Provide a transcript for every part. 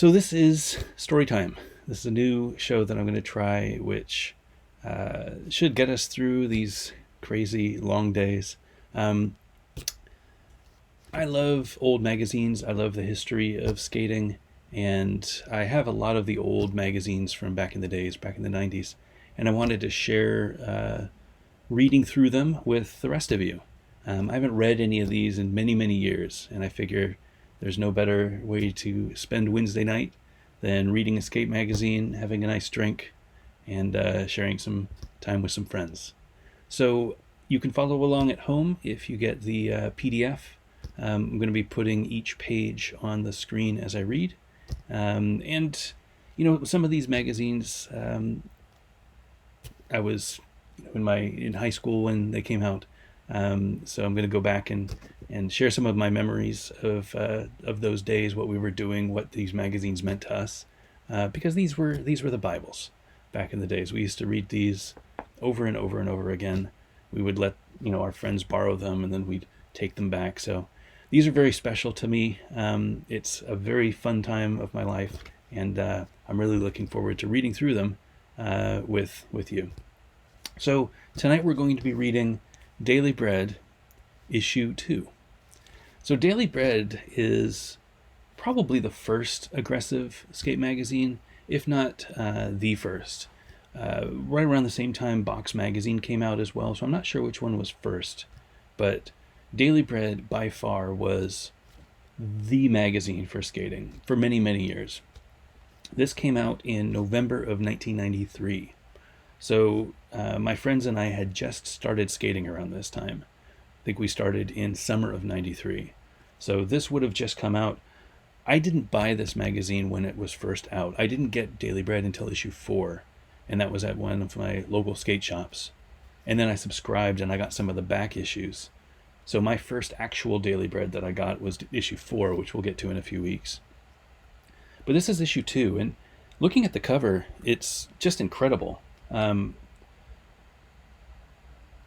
So this is story time. This is a new show that I'm going to try, which should get us through these crazy long days. Um, I love old magazines. I love the history of skating, and I have a lot of the old magazines from back in the days, back in the 90s, and I wanted to share reading through them with the rest of you. I haven't read any of these in many, many years, and I figure there's no better way to spend Wednesday night than reading a skate magazine, having a nice drink, and sharing some time with some friends. So you can follow along at home if you get the PDF. I'm going to be putting each page on the screen as I read. And, some of these magazines, I was in high school when they came out. So I'm going to go back and share some of my memories of those days, what we were doing, what these magazines meant to us, because these were the Bibles back in the days. We used to read these over and over and over again. We would let our friends borrow them, and then we'd take them back. So these are very special to me. It's a very fun time of my life, and I'm really looking forward to reading through them with you. So tonight we're going to be reading Daily Bread, issue 2. So Daily Bread is probably the first aggressive skate magazine, if not the first. Right around the same time, Box Magazine came out as well, so I'm not sure which one was first. But Daily Bread, by far, was the magazine for skating for many, many years. This came out in November of 1993. So my friends and I had just started skating around this time. I think we started in summer of 93. So this would have just come out. I didn't buy this magazine when it was first out. I didn't get Daily Bread until issue 4, and that was at one of my local skate shops. And then I subscribed and I got some of the back issues. So my first actual Daily Bread that I got was issue 4, which we'll get to in a few weeks. But this is issue 2, and looking at the cover, it's just incredible.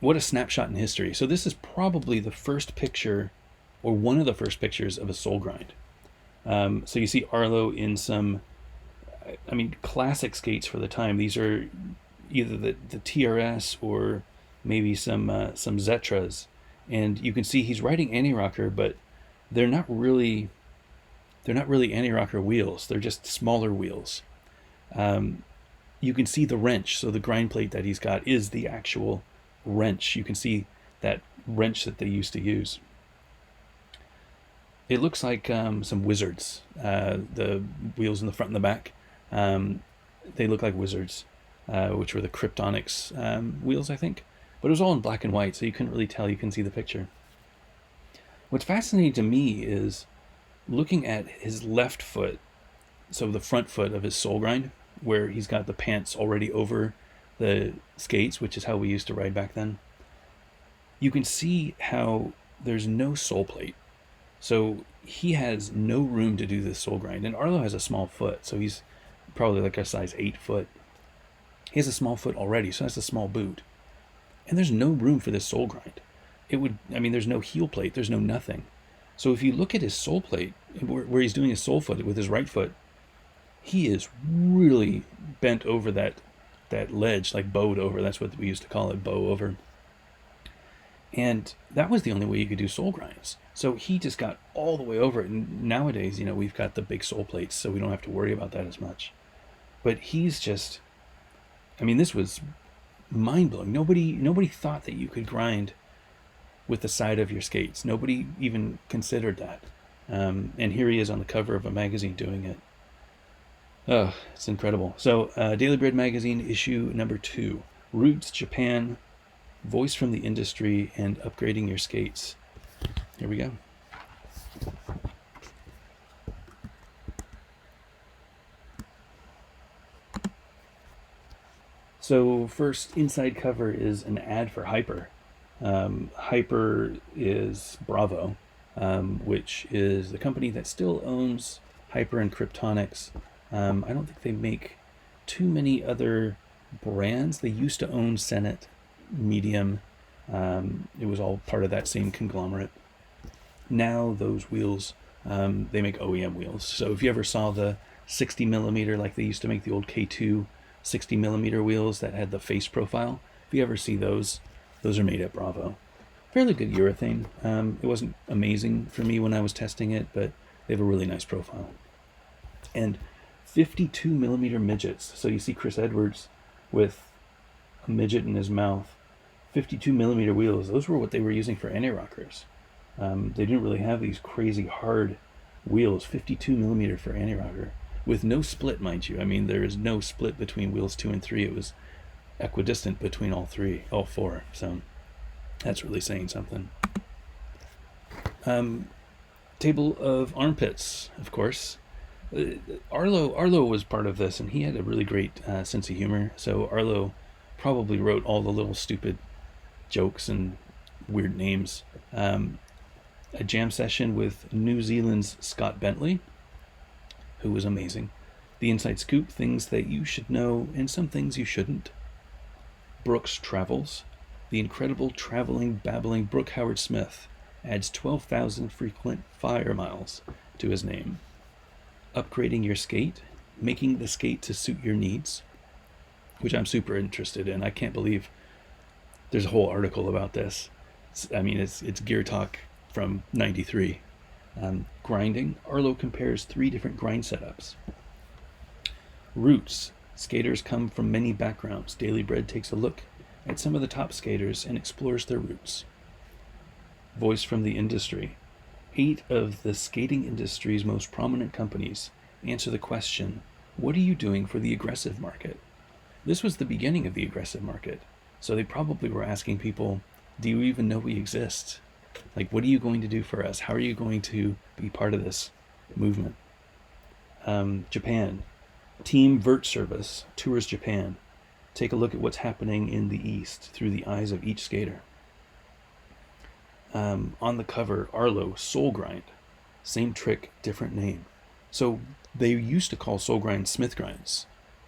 What a snapshot in history. So this is probably the first picture, or one of the first pictures, of a soul grind. So you see Arlo in some, classic skates for the time. These are either the TRS or maybe some Zetras. And you can see he's riding anti-rocker, but they're not really anti-rocker wheels. They're just smaller wheels. You can see the wrench. So the grind plate that he's got is the actual wrench. You can see that wrench that they used to use. It looks like some wizards. The wheels in the front and the back, they look like wizards, which were the Kryptonics wheels, I think. But it was all in black and white, so you couldn't really tell. You can see the picture. What's fascinating to me is looking at his left foot, so the front foot of his soul grind, where he's got the pants already over the skates, which is how we used to ride back then. You can see how there's no sole plate. So he has no room to do this soul grind. And Arlo has a small foot, so he's probably like a size 8 foot. He has a small foot already, so that's a small boot. And there's no room for this soul grind. There's no heel plate, there's no nothing. So if you look at his sole plate, where he's doing his sole foot with his right foot, he is really bent over that ledge, like bowed over. That's what we used to call it, bow over. And that was the only way you could do soul grinds. So he just got all the way over it. And nowadays, we've got the big sole plates, so we don't have to worry about that as much. But he's just, this was mind-blowing. Nobody thought that you could grind with the side of your skates. Nobody even considered that. And here he is on the cover of a magazine doing it. Oh, it's incredible. So, Daily Bread Magazine, issue number 2. Roots, Japan, Voice from the Industry, and Upgrading Your Skates. Here we go. So, first, inside cover is an ad for Hyper. Hyper is Bravo, which is the company that still owns Hyper and Kryptonics. I don't think they make too many other brands. They used to own Senate, Medium. It was all part of that same conglomerate. Now those wheels They make OEM wheels. So if you ever saw the 60 millimeter, like they used to make the old K2 60 millimeter wheels that had the face profile, if you ever see those are made at Bravo. Fairly good urethane. It wasn't amazing for me when I was testing it, but they have a really nice profile. And 52 millimeter midgets. So you see Chris Edwards with a midget in his mouth. 52 millimeter wheels. Those were what they were using for anti-rockers. They didn't really have these crazy hard wheels. 52 millimeter for anti-rocker with no split, mind you. I mean, there is no split between wheels 2 and 3. It was equidistant between all four. So that's really saying something. Table of armpits, of course. Arlo was part of this, and he had a really great sense of humor. So Arlo probably wrote all the little stupid jokes and weird names. A jam session with New Zealand's Scott Bentley, who was amazing. The Inside Scoop, things that you should know and some things you shouldn't. Brooks Travels, the incredible traveling, babbling Brooke Howard Smith adds 12,000 frequent flyer miles to his name. Upgrading your skate, making the skate to suit your needs, which I'm super interested in. I can't believe there's a whole article about this. It's Gear Talk from 93. Grinding, Arlo compares 3 different grind setups. Roots, skaters come from many backgrounds. Daily Bread takes a look at some of the top skaters and explores their roots. Voice from the industry, 8 of the skating industry's most prominent companies answer the question, what are you doing for the aggressive market? This was the beginning of the aggressive market. So they probably were asking people, do you even know we exist? Like, what are you going to do for us? How are you going to be part of this movement? Japan, Team Vert Service tours Japan. Take a look at what's happening in the East through the eyes of each skater. On the cover, Arlo, Soul Grind. Same trick, different name. So they used to call Soul Grind Smith Grinds,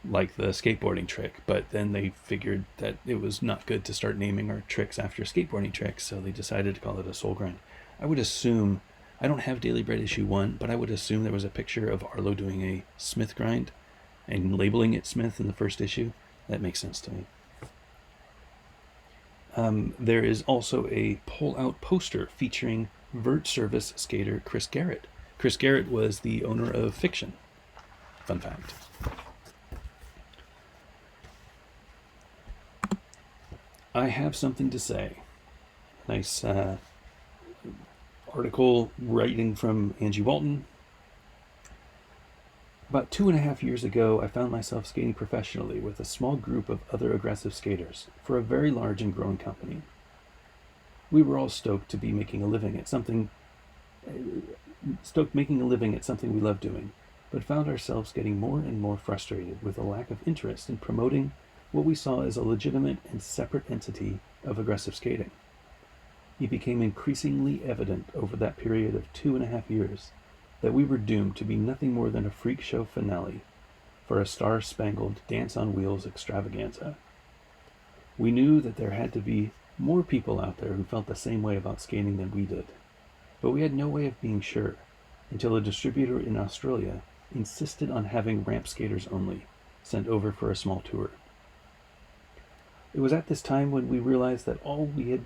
like the skateboarding trick, but then they figured that it was not good to start naming our tricks after skateboarding tricks, so they decided to call it a Soul Grind. I would assume, I don't have Daily Bread issue 1, but I would assume there was a picture of Arlo doing a Smith Grind and labeling it Smith in the first issue. That makes sense to me. There is also a pull-out poster featuring Vert Service skater Chris Garrett. Chris Garrett was the owner of Fiction. Fun fact. I have something to say. Nice article writing from Angie Walton. About 2.5 years ago, I found myself skating professionally with a small group of other aggressive skaters for a very large and growing company. We were all stoked to be making a living at something we love doing, but found ourselves getting more and more frustrated with a lack of interest in promoting what we saw as a legitimate and separate entity of aggressive skating. It became increasingly evident over that period of 2.5 years that we were doomed to be nothing more than a freak show finale for a star-spangled Dance on Wheels extravaganza. We knew that there had to be more people out there who felt the same way about skating than we did, but we had no way of being sure until a distributor in Australia insisted on having ramp skaters only sent over for a small tour. It was at this time when we realized that all we had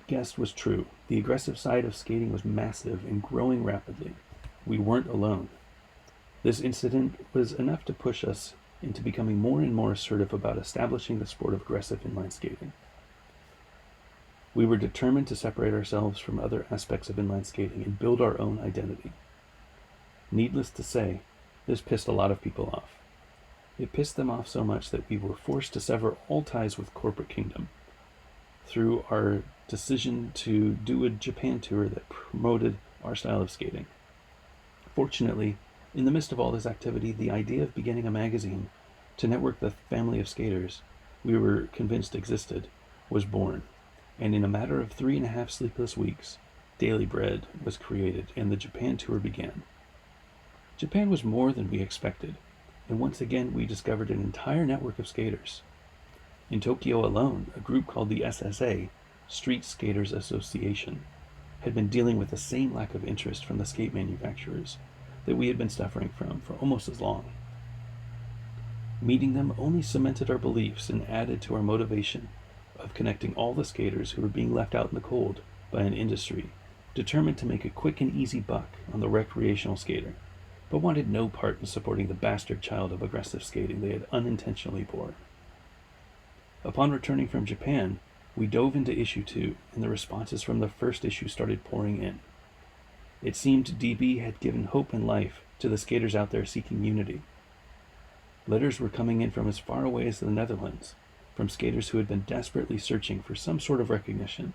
guessed was true. The aggressive side of skating was massive and growing rapidly. We weren't alone. This incident was enough to push us into becoming more and more assertive about establishing the sport of aggressive inline skating. We were determined to separate ourselves from other aspects of inline skating and build our own identity. Needless to say, this pissed a lot of people off. It pissed them off so much that we were forced to sever all ties with corporate kingdom through our decision to do a Japan tour that promoted our style of skating. Fortunately, in the midst of all this activity, the idea of beginning a magazine to network the family of skaters we were convinced existed was born, and in a matter of 3.5 sleepless weeks, Daily Bread was created and the Japan tour began. Japan was more than we expected, and once again we discovered an entire network of skaters. In Tokyo alone, a group called the SSA, Street Skaters Association, had been dealing with the same lack of interest from the skate manufacturers that we had been suffering from for almost as long. Meeting them only cemented our beliefs and added to our motivation of connecting all the skaters who were being left out in the cold by an industry determined to make a quick and easy buck on the recreational skater, but wanted no part in supporting the bastard child of aggressive skating they had unintentionally born. Upon returning from Japan, we dove into issue 2, and the responses from the first issue started pouring in. It seemed DB had given hope and life to the skaters out there seeking unity. Letters were coming in from as far away as the Netherlands, from skaters who had been desperately searching for some sort of recognition,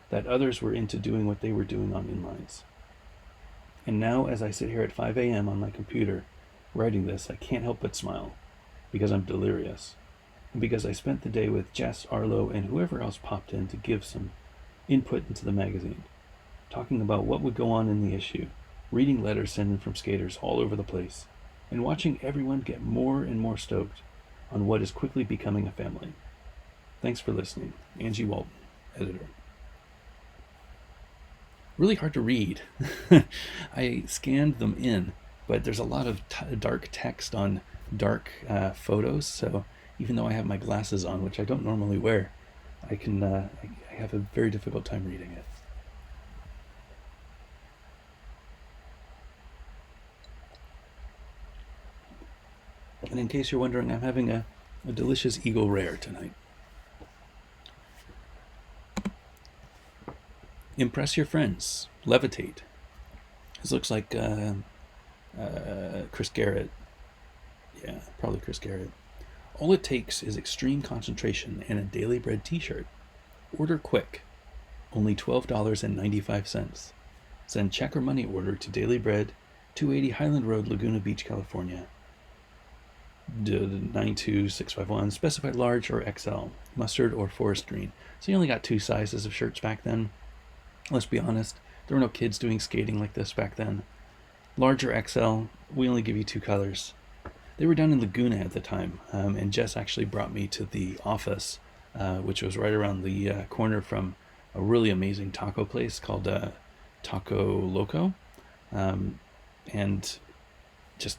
that others were into doing what they were doing on inlines. And now, as I sit here at 5 a.m. on my computer, writing this, I can't help but smile, because I'm delirious, and because I spent the day with Jess, Arlo, and whoever else popped in to give some input into the magazine, talking about what would go on in the issue, reading letters sent in from skaters all over the place, and watching everyone get more and more stoked on what is quickly becoming a family. Thanks for listening. Angie Walton, editor. Really hard to read. I scanned them in, but there's a lot of dark text on dark photos, so even though I have my glasses on, which I don't normally wear, I have a very difficult time reading it. And in case you're wondering, I'm having a delicious Eagle Rare tonight. Impress your friends. Levitate. This looks like Chris Garrett. Yeah, probably Chris Garrett. All it takes is extreme concentration and a Daily Bread t-shirt. Order quick. Only $12.95. Send check or money order to Daily Bread, 280 Highland Road, Laguna Beach, California. 92651. Specify large or XL. Mustard or forest green. So you only got 2 sizes of shirts back then. Let's be honest, there were no kids doing skating like this back then. Large or XL, we only give you 2 colors. They were down in Laguna at the time, and Jess actually brought me to the office, which was right around the corner from a really amazing taco place called Taco Loco, and just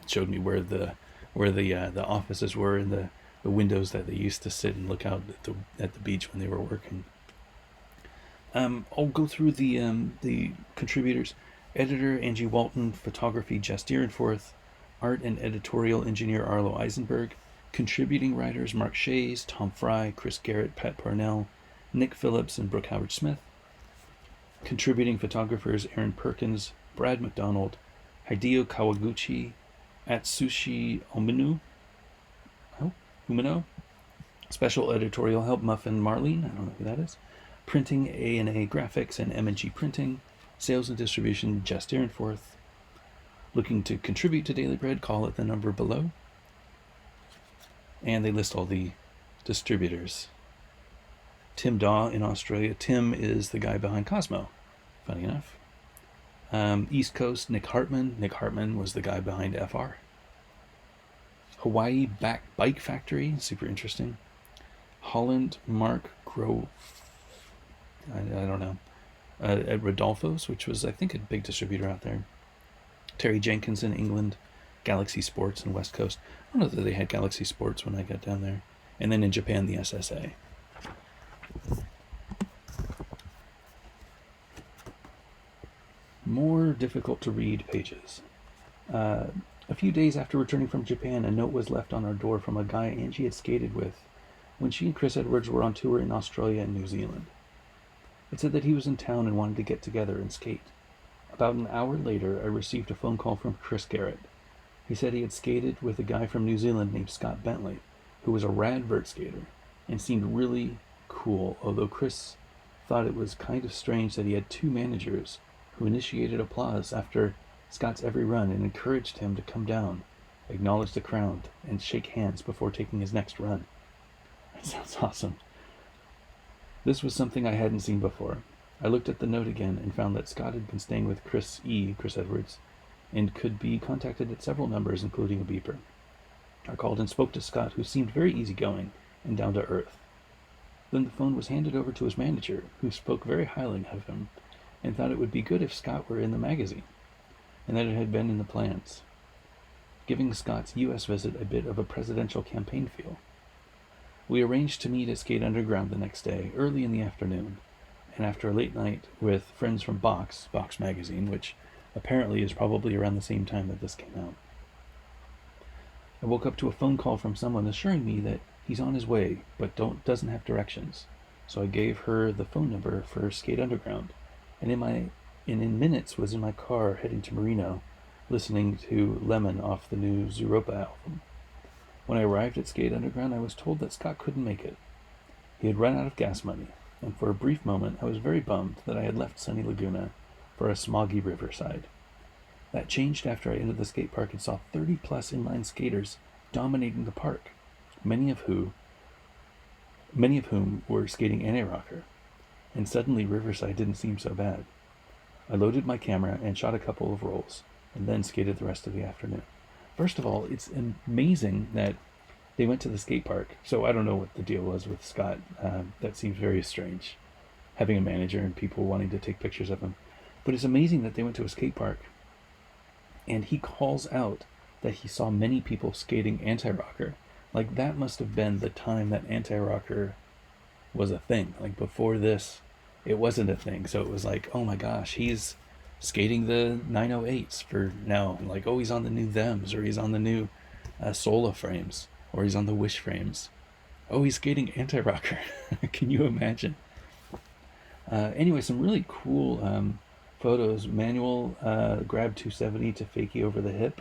showed me where the offices were and the windows that they used to sit and look out at the beach when they were working. I'll go through the contributors. Editor Angie Walton, photography Jess Deerenforth, art and editorial engineer Arlo Eisenberg, contributing writers Mark Shays, Tom Fry, Chris Garrett, Pat Parnell, Nick Phillips, and Brooke Howard Smith, contributing photographers Aaron Perkins, Brad McDonald, Hideo Kawaguchi, Atsushi Umino, special editorial help Muffin Marlene, I don't know who that is, printing A&A Graphics and M&G Printing, sales and distribution Jess Deerenforth. Looking to contribute to Daily Bread, call at the number below. And they list all the distributors. Tim Daw in Australia. Tim is the guy behind Cosmo, funny enough. East Coast, Nick Hartman. Nick Hartman was the guy behind FR. Hawaii Bike Factory, super interesting. Holland, Mark Grove, I don't know. At Rodolfo's, which was, I think, a big distributor out there. Terry Jenkins in England. Galaxy Sports in West Coast. I don't know that they had Galaxy Sports when I got down there. And then in Japan, the SSA. More difficult to read pages. A few days after returning from Japan, a note was left on our door from a guy Angie had skated with when she and Chris Edwards were on tour in Australia and New Zealand. It said that he was in town and wanted to get together and skate. About an hour later, I received a phone call from Chris Garrett. He said he had skated with a guy from New Zealand named Scott Bentley, who was a rad vert skater and seemed really cool, although Chris thought it was kind of strange that he had 2 managers who initiated applause after Scott's every run and encouraged him to come down, acknowledge the crowd, and shake hands before taking his next run. That sounds awesome. This was something I hadn't seen before. I looked at the note again and found that Scott had been staying with Chris Edwards, and could be contacted at several numbers, including a beeper. I called and spoke to Scott, who seemed very easygoing and down to earth. Then the phone was handed over to his manager, who spoke very highly of him and thought it would be good if Scott were in the magazine, and that it had been in the plans, giving Scott's U.S. visit a bit of a presidential campaign feel. We arranged to meet at Skate Underground the next day, early in the afternoon, and after a late night with friends from Box magazine, which apparently is probably around the same time that this came out. I woke up to a phone call from someone assuring me that he's on his way, but doesn't have directions. So I gave her the phone number for Skate Underground, and in minutes was in my car heading to Marino, listening to Lemon off the new Zooropa album. When I arrived at Skate Underground, I was told that Scott couldn't make it. He had run out of gas money, and for a brief moment I was very bummed that I had left Sunny Laguna for a smoggy riverside. That changed after I entered the skate park and saw 30-plus inline skaters dominating the park, many of whom were skating anti-rocker, and suddenly Riverside didn't seem so bad. I loaded my camera and shot a couple of rolls, and then skated the rest of the afternoon. First of all, it's amazing that they went to the skate park, so I don't know what the deal was with Scott. That seems very strange, having a manager and people wanting to take pictures of him. But it's amazing that they went to a skate park, and he calls out that he saw many people skating anti-rocker. Like, that must have been the time that anti-rocker was a thing. Like, before this, it wasn't a thing. So it was like, oh my gosh, he's skating the 908s for now. Like, oh, he's on the new Thems, or he's on the new Sola frames, or he's on the Wish frames. Oh, he's skating anti-rocker. Can you imagine? Anyway, some really cool photos. Manual grab 270 to fakie over the hip.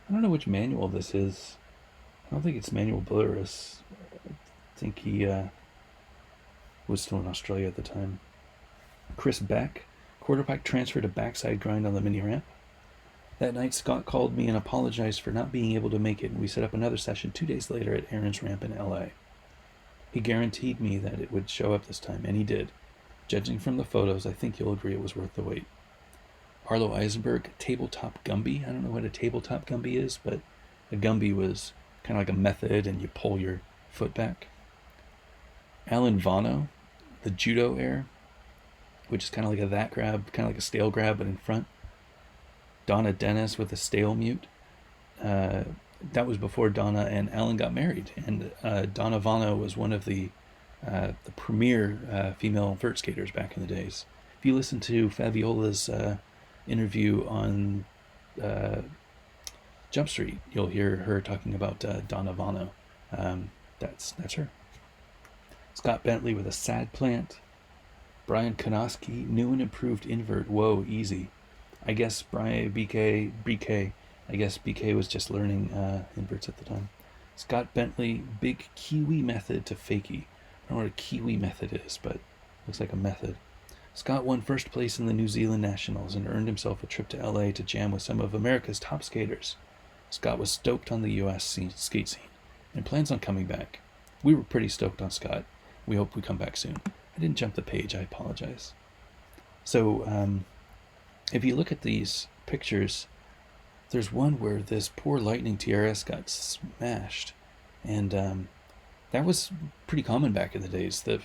I don't know which manual this is. I don't think it's Manuel Blurris. I think he was still in Australia at the time. Chris Beck, quarterback transfer to backside grind on the mini ramp. That night, Scott called me and apologized for not being able to make it, and we set up another session 2 days later at Aaron's Ramp in LA. He guaranteed me that it would show up this time, and he did. Judging from the photos, I think you'll agree it was worth the wait. Arlo Eisenberg, tabletop Gumby. I don't know what a tabletop Gumby is, but a Gumby was kind of like a method, and you pull your foot back. Alan Vano, the judo air, which is kind of like a that grab, kind of like a stale grab, but in front. Donna Dennis with a stale mute. That was before Donna and Alan got married, and Donna Vano was one of the premier female vert skaters back in the days. If you listen to Fabiola's interview on Jump Street, you'll hear her talking about Donna Vano. That's her. Scott Bentley with a sad plant. Brian Konoski, new and improved invert. Whoa, easy. I guess BK was just learning inverts at the time. Scott Bentley, big Kiwi method to fakie. I don't know what a Kiwi method is, but looks like a method. Scott won first place in the New Zealand Nationals and earned himself a trip to LA to jam with some of America's top skaters. Scott was stoked on the US skate scene and plans on coming back. We were pretty stoked on Scott. We hope we come back soon. I didn't jump the page, I apologize. So, if you look at these pictures, there's one where this poor Lightning TRS got smashed, and that was pretty common back in the days. The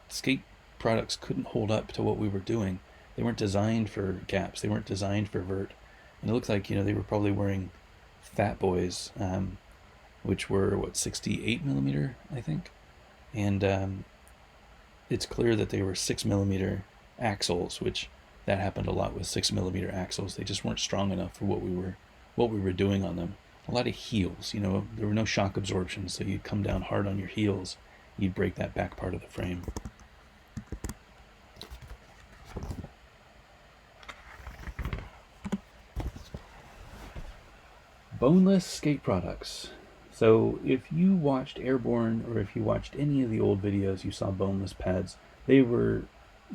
skate products couldn't hold up to what we were doing. They weren't designed for gaps. They weren't designed for vert. And it looked like, they were probably wearing Fat Boys, which were, 68 millimeter, I think. And it's clear that they were 6 millimeter axles, which that happened a lot with 6 millimeter axles. They just weren't strong enough for what we were doing on them. A lot of heels, there were no shock absorption, so you'd come down hard on your heels, you'd break that back part of the frame. Boneless skate products. So if you watched Airborne, or if you watched any of the old videos, you saw boneless pads. They were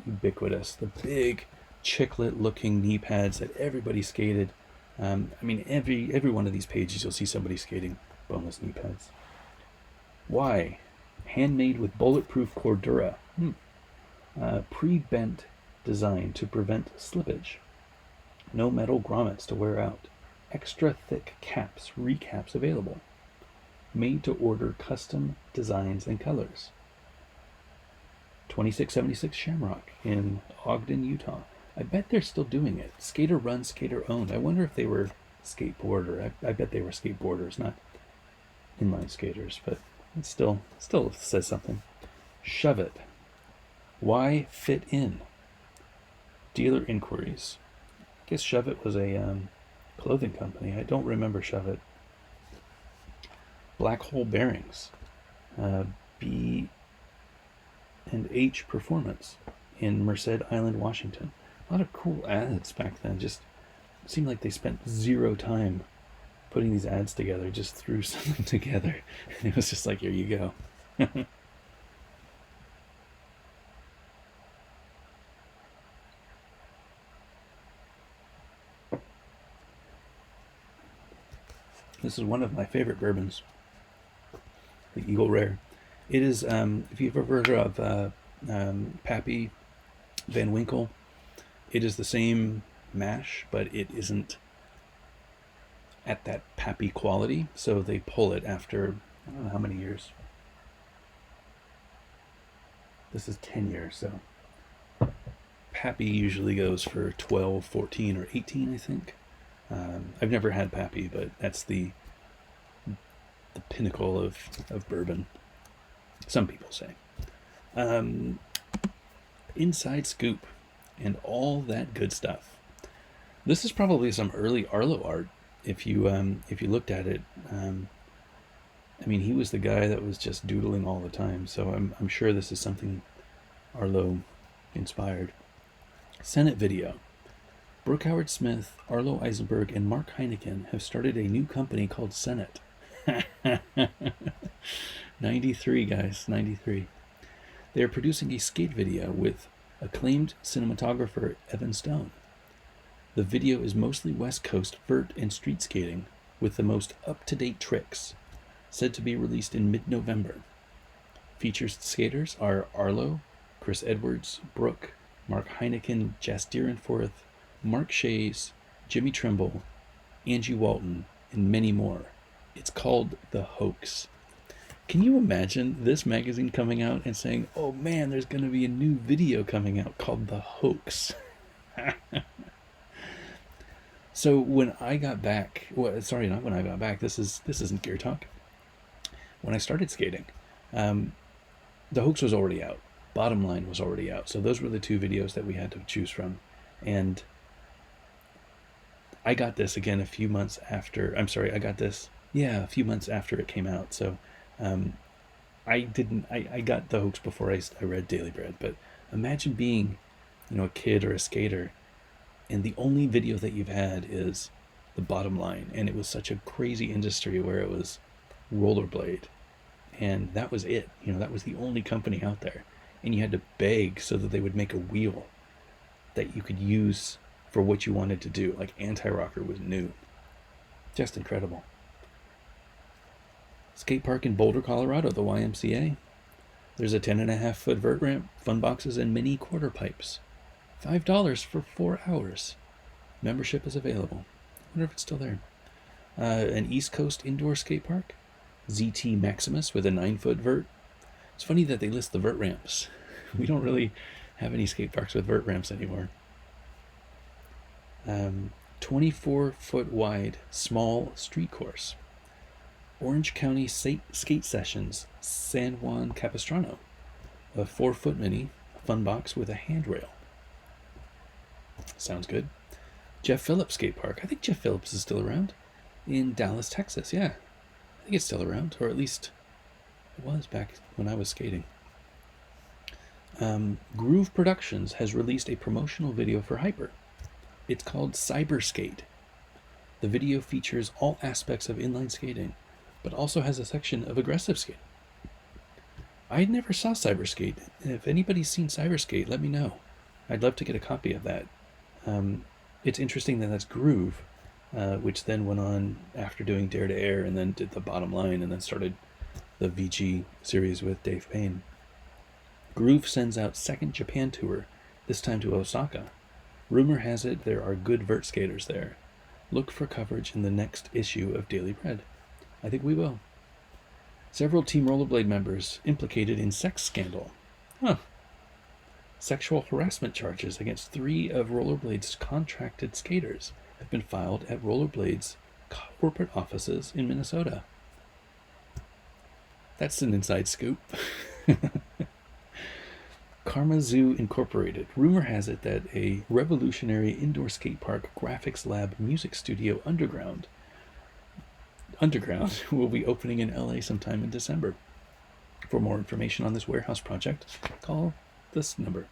ubiquitous. The big chiclet looking knee pads that everybody skated. Every one of these pages you'll see somebody skating boneless knee pads. Why? Handmade with bulletproof Cordura. Pre-bent design to prevent slippage. No metal grommets to wear out. Extra thick caps, recaps available. Made to order custom designs and colors. 2676 Shamrock in Ogden, Utah. I bet they're still doing it. Skater run, skater owned. I wonder if they were skateboarder. I bet they were skateboarders, not inline skaters, but it still says something. Shove It. Why fit in? Dealer inquiries. I guess Shove It was a clothing company. I don't remember Shove It. Black Hole Bearings. B and H Performance in Merced Island, Washington. A lot of cool ads back then. Just seemed like they spent zero time putting these ads together. Just threw something together, and it was just like, here you go. This is one of my favorite bourbons, the Eagle Rare. It is, if you've ever heard of Pappy Van Winkle, it is the same mash, but it isn't at that Pappy quality. So they pull it after, I don't know how many years. This is 10 years, so Pappy usually goes for 12, 14, or 18, I think. I've never had Pappy, but that's the pinnacle of bourbon, some people say. Inside Scoop and all that good stuff. This is probably some early Arlo art. If you looked at it, I mean, he was the guy that was just doodling all the time. So I'm sure this is something Arlo inspired. Senate video. Brooke Howard Smith, Arlo Eisenberg, and Mark Heineken have started a new company called Senate. 93, guys, 93. They are producing a skate video with acclaimed cinematographer Evan Stone. The video is mostly West Coast vert and street skating with the most up-to-date tricks, said to be released in mid-November. Featured skaters are Arlo, Chris Edwards, Brooke, Mark Heineken, Jas Deerenforth, Mark Shays, Jimmy Trimble, Angie Walton, and many more. It's called The Hoax. Can you imagine this magazine coming out and saying, oh man, there's going to be a new video coming out called The Hoax? So when I got back, well, sorry, not when I got back, this isn't Gear Talk. When I started skating, The Hoax was already out. Bottom Line was already out. So those were the two videos that we had to choose from. And I got this again a few months after it came out. So I got The Hoax before I read Daily Bread. But imagine being, a kid or a skater, and the only video that you've had is the Bottom Line. And it was such a crazy industry where it was rollerblade. And that was it. That was the only company out there. And you had to beg so that they would make a wheel that you could use for what you wanted to do. Like Anti-Rocker was new. Just incredible. Skate park in Boulder, Colorado, the YMCA. There's a 10.5-foot vert ramp, fun boxes, and mini quarter pipes. $5 for 4 hours. Membership is available. I wonder if it's still there. An East Coast indoor skate park. ZT Maximus with a 9-foot vert. It's funny that they list the vert ramps. We don't really have any skate parks with vert ramps anymore. 24-foot wide small street course. Orange County Skate Sessions, San Juan Capistrano. A 4-foot mini fun box with a handrail. Sounds good. Jeff Phillips Skate Park. I think Jeff Phillips is still around. In Dallas, Texas. Yeah, I think it's still around, or at least it was back when I was skating. Groove Productions has released a promotional video for Hyper. It's called Cyber Skate. The video features all aspects of inline skating, but also has a section of aggressive skate. I never saw Cyber Skate. If anybody's seen Cyber Skate, let me know. I'd love to get a copy of that. It's interesting that that's Groove, which then went on after doing Dare to Air and then did the Bottom Line and then started the VG series with Dave Payne. Groove sends out second Japan tour, this time to Osaka. Rumor has it there are good vert skaters there. Look for coverage in the next issue of Daily Bread. I think we will. Several Team Rollerblade members implicated in sex scandal. Huh. Sexual harassment charges against 3 of Rollerblades' contracted skaters have been filed at Rollerblades' corporate offices in Minnesota. That's an inside scoop. Karma Zoo Incorporated. Rumor has it that a revolutionary indoor skate park graphics lab music studio underground will be opening in LA sometime in December. For more information on this warehouse project, call this number.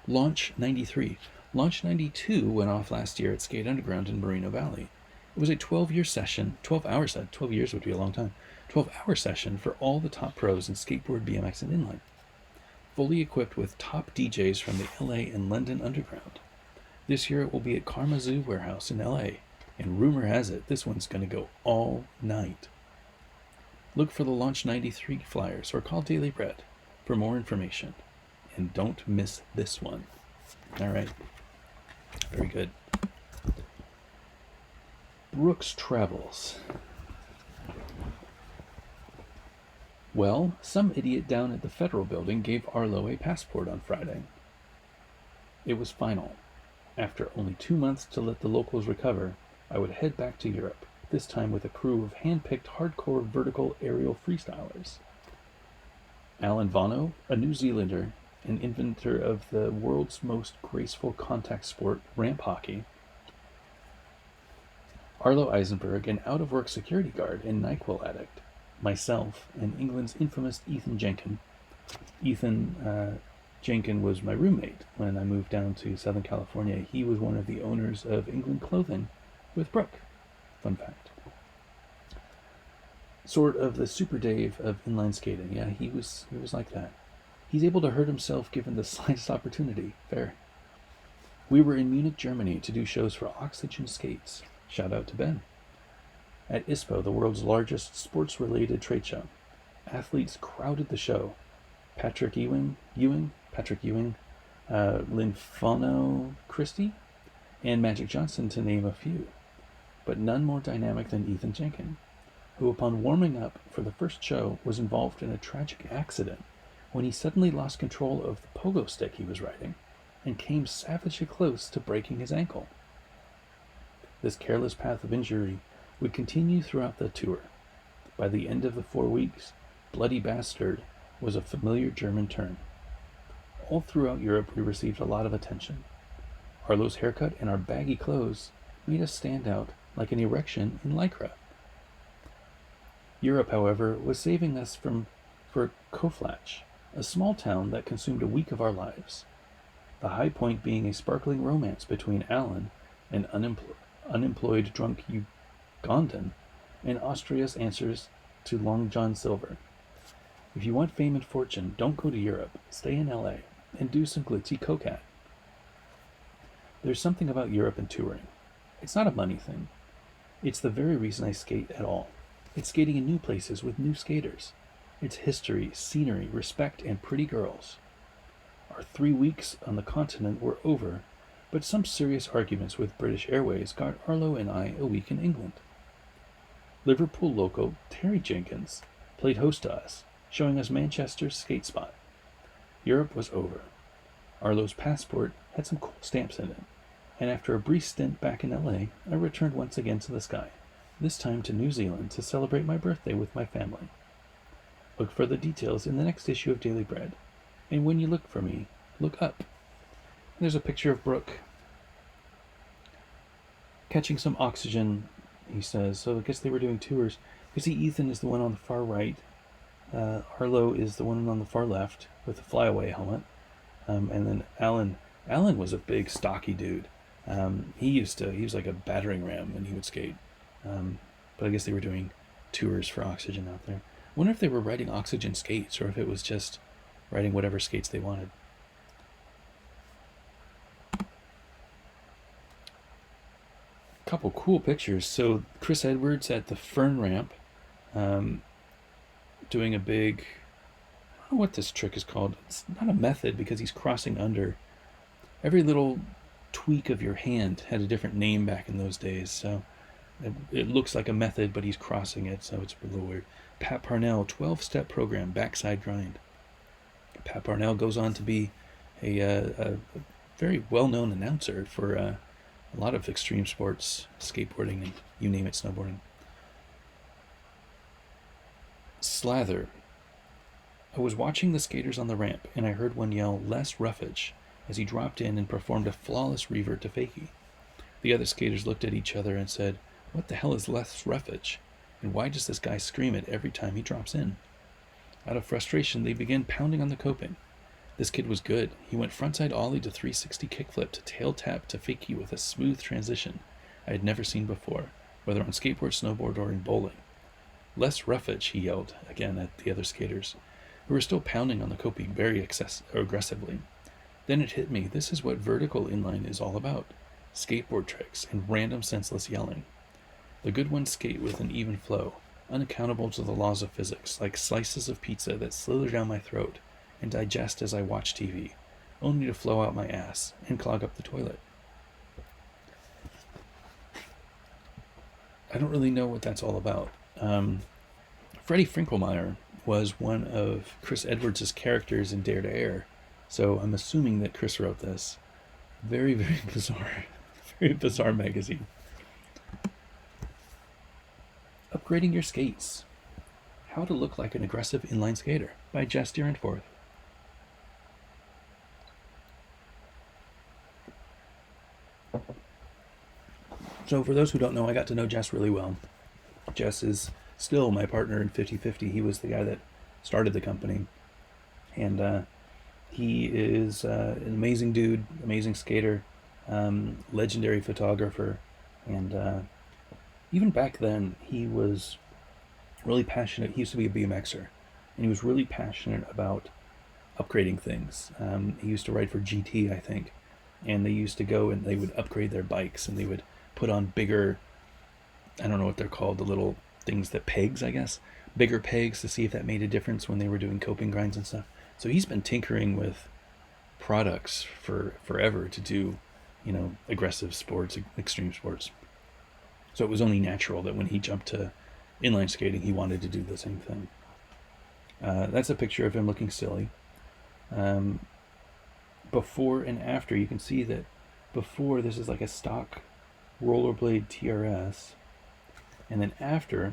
Launch 93. Launch 92 went off last year at Skate Underground in Moreno Valley. It was a 12-year session, 12 hours, 12 years would be a long time, 12-hour session for all the top pros in skateboard, BMX, and inline. Fully equipped with top DJs from the LA and London Underground. This year it will be at Karma Zoo Warehouse in LA, and rumor has it this one's going to go all night. Look for the Launch 93 flyers or call Daily Bread for more information. And don't miss this one. All right. Very good. Brooks Travels. Well, some idiot down at the Federal Building gave Arlo a passport on Friday. It was final. After only 2 months to let the locals recover, I would head back to Europe, this time with a crew of hand-picked hardcore vertical aerial freestylers. Alan Vano, a New Zealander, an inventor of the world's most graceful contact sport, ramp hockey. Arlo Eisenberg, an out-of-work security guard and NyQuil addict. Myself, and England's infamous Ethan Jenkin. Ethan Jenkin was my roommate when I moved down to Southern California. He was one of the owners of England Clothing with Brooke. Fun fact. Sort of the Super Dave of inline skating. Yeah, he was like that. He's able to hurt himself given the slightest opportunity. Fair. We were in Munich, Germany to do shows for Oxygen Skates. Shout out to Ben. At ISPO, the world's largest sports-related trade show. Athletes crowded the show. Patrick Ewing, Linfano Christie, and Magic Johnson, to name a few. But none more dynamic than Ethan Jenkin, who upon warming up for the first show was involved in a tragic accident when he suddenly lost control of the pogo stick he was riding and came savagely close to breaking his ankle. This careless path of injury would continue throughout the tour. By the end of the 4 weeks, Bloody Bastard was a familiar German term. All throughout Europe we received a lot of attention. Arlo's haircut and our baggy clothes made us stand out like an erection in Lycra. Europe, however, was saving us for Koflach, a small town that consumed a week of our lives. The high point being a sparkling romance between Alan, an unemployed drunk Ugandan, and Austria's answers to Long John Silver. If you want fame and fortune, don't go to Europe. Stay in LA and do some glitzy cocat. There's something about Europe and touring. It's not a money thing. It's the very reason I skate at all. It's skating in new places with new skaters. It's history, scenery, respect, and pretty girls. Our 3 weeks on the continent were over, but some serious arguments with British Airways got Arlo and I a week in England. Liverpool local Terry Jenkins played host to us, showing us Manchester's skate spot. Europe was over. Arlo's passport had some cool stamps in it, and after a brief stint back in LA, I returned once again to the sky, this time to New Zealand to celebrate my birthday with my family. Look for the details in the next issue of Daily Bread, and when you look for me, look up. There's a picture of Brooke catching some oxygen, he says. So I guess they were doing tours. You see Ethan is the one on the far right. Arlo is the one on the far left with the flyaway helmet. And then Alan was a big stocky dude. He was like a battering ram when he would skate. But I guess they were doing tours for Oxygen out there. I wonder if they were riding Oxygen skates or if it was just riding whatever skates they wanted. Couple cool pictures. So Chris Edwards at the Fern Ramp, doing a big, I don't know what this trick is called. It's not a method because he's crossing under. Every little tweak of your hand had a different name back in those days. So it looks like a method, but he's crossing it, so it's a little weird. Pat Parnell, 12-step program, backside grind. Pat Parnell goes on to be a very well-known announcer for a lot of extreme sports, skateboarding, and you name it, snowboarding. Slather. I was watching the skaters on the ramp, and I heard one yell, "Less roughage," as he dropped in and performed a flawless revert to fakie. The other skaters looked at each other and said, "What the hell is less roughage? And why does this guy scream it every time he drops in?" Out of frustration, they began pounding on the coping. This kid was good. He went frontside ollie to 360 kickflip to tail tap to fakie with a smooth transition I had never seen before, whether on skateboard, snowboard, or in bowling. "Less roughage," he yelled again at the other skaters, who were still pounding on the coping very aggressively. Then it hit me. This is what vertical inline is all about. Skateboard tricks and random senseless yelling. The good ones skate with an even flow, unaccountable to the laws of physics, like slices of pizza that slither down my throat and digest as I watch TV, only to flow out my ass and clog up the toilet. I don't really know what that's all about. Freddie Finkelmeyer was one of Chris Edwards' characters in Dare to Air, so I'm assuming that Chris wrote this. Very, very bizarre. Very bizarre magazine. Upgrading Your Skates. How to Look Like an Aggressive Inline Skater by Jess Deerenforth. So for those who don't know, I got to know Jess really well. Jess is still my partner in 50/50. He was the guy that started the company. And he is an amazing dude, amazing skater, legendary photographer. And even back then, he was really passionate. He used to be a BMXer, and he was really passionate about upgrading things. He used to ride for GT, I think, and they used to go and they would upgrade their bikes, and they would put on bigger, I don't know what they're called, the little things that pegs, I guess, bigger pegs to see if that made a difference when they were doing coping grinds and stuff. So he's been tinkering with products for forever to do, aggressive sports, extreme sports. So it was only natural that when he jumped to inline skating, he wanted to do the same thing. That's a picture of him looking silly. Before and after, you can see that before, this is like a stock rollerblade TRS, and then after,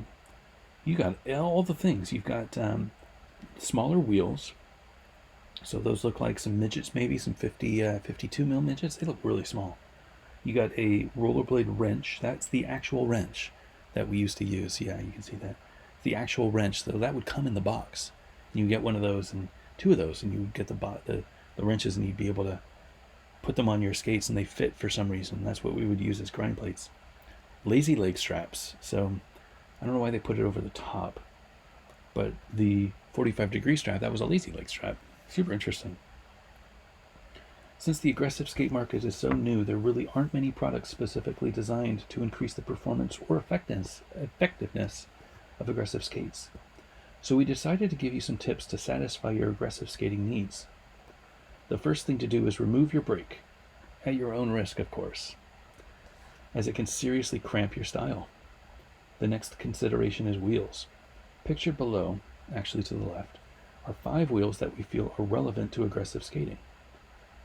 you got all the things. You've got smaller wheels, so those look like some midgets, maybe some 52 mil midgets. They look really small. You got a rollerblade wrench. That's the actual wrench that we used to use. Yeah, you can see that. The actual wrench, though, that would come in the box. You get one of those and two of those, and you would get the wrenches, and you'd be able to put them on your skates, and they fit for some reason. That's what we would use as grind plates. Lazy leg straps. So I don't know why they put it over the top, but the 45-degree strap, that was a lazy leg strap. Super interesting. Since the aggressive skate market is so new, there really aren't many products specifically designed to increase the performance or effectiveness of aggressive skates. So we decided to give you some tips to satisfy your aggressive skating needs. The first thing to do is remove your brake, at your own risk, of course, as it can seriously cramp your style. The next consideration is wheels. Pictured below, actually to the left, are 5 wheels that we feel are relevant to aggressive skating.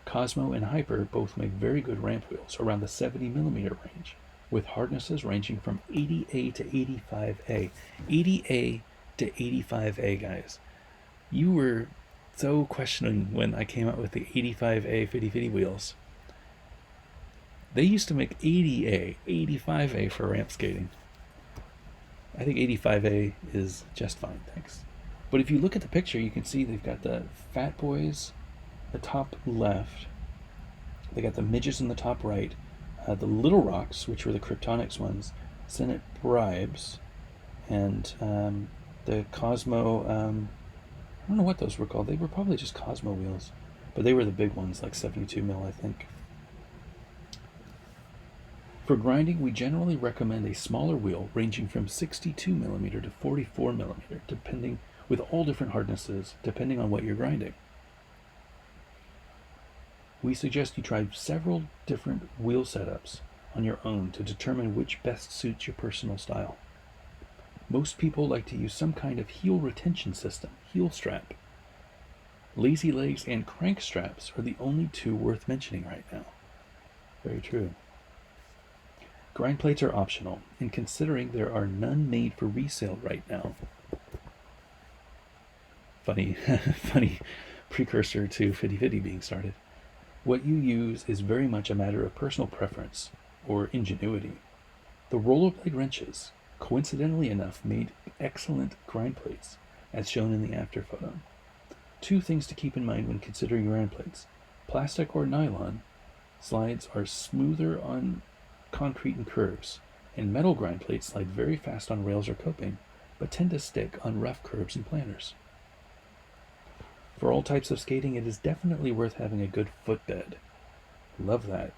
Cosmo and Hyper both make very good ramp wheels around the 70mm range, with hardnesses ranging from 80A to 85A. 80A to 85A, guys. You were so questioning when I came out with the 85A Fitty Fitty wheels. They used to make 80A, 85A for ramp skating. I think 85A is just fine, thanks. But if you look at the picture, you can see they've got the Fat Boys, the top left. They got the midgets in the top right. The Little Rocks, which were the Kryptonics ones. Senate Bribes. And the Cosmo, I don't know what those were called. They were probably just Cosmo wheels. But they were the big ones, like 72 mil, I think. For grinding, we generally recommend a smaller wheel ranging from 62mm to 44mm, depending, with all different hardnesses, depending on what you're grinding. We suggest you try several different wheel setups on your own to determine which best suits your personal style. Most people like to use some kind of heel retention system, heel strap. Lazy legs and crank straps are the only two worth mentioning right now. Very true. Grind plates are optional, and considering there are none made for resale right now. Funny, funny precursor to Fitty Fitty being started. What you use is very much a matter of personal preference or ingenuity. The rollerblade wrenches, coincidentally enough, made excellent grind plates, as shown in the after photo. Two things to keep in mind when considering grind plates. Plastic or nylon slides are smoother on concrete and curves, and metal grind plates slide very fast on rails or coping, but tend to stick on rough curbs and planters. For all types of skating, it is definitely worth having a good footbed. Love that.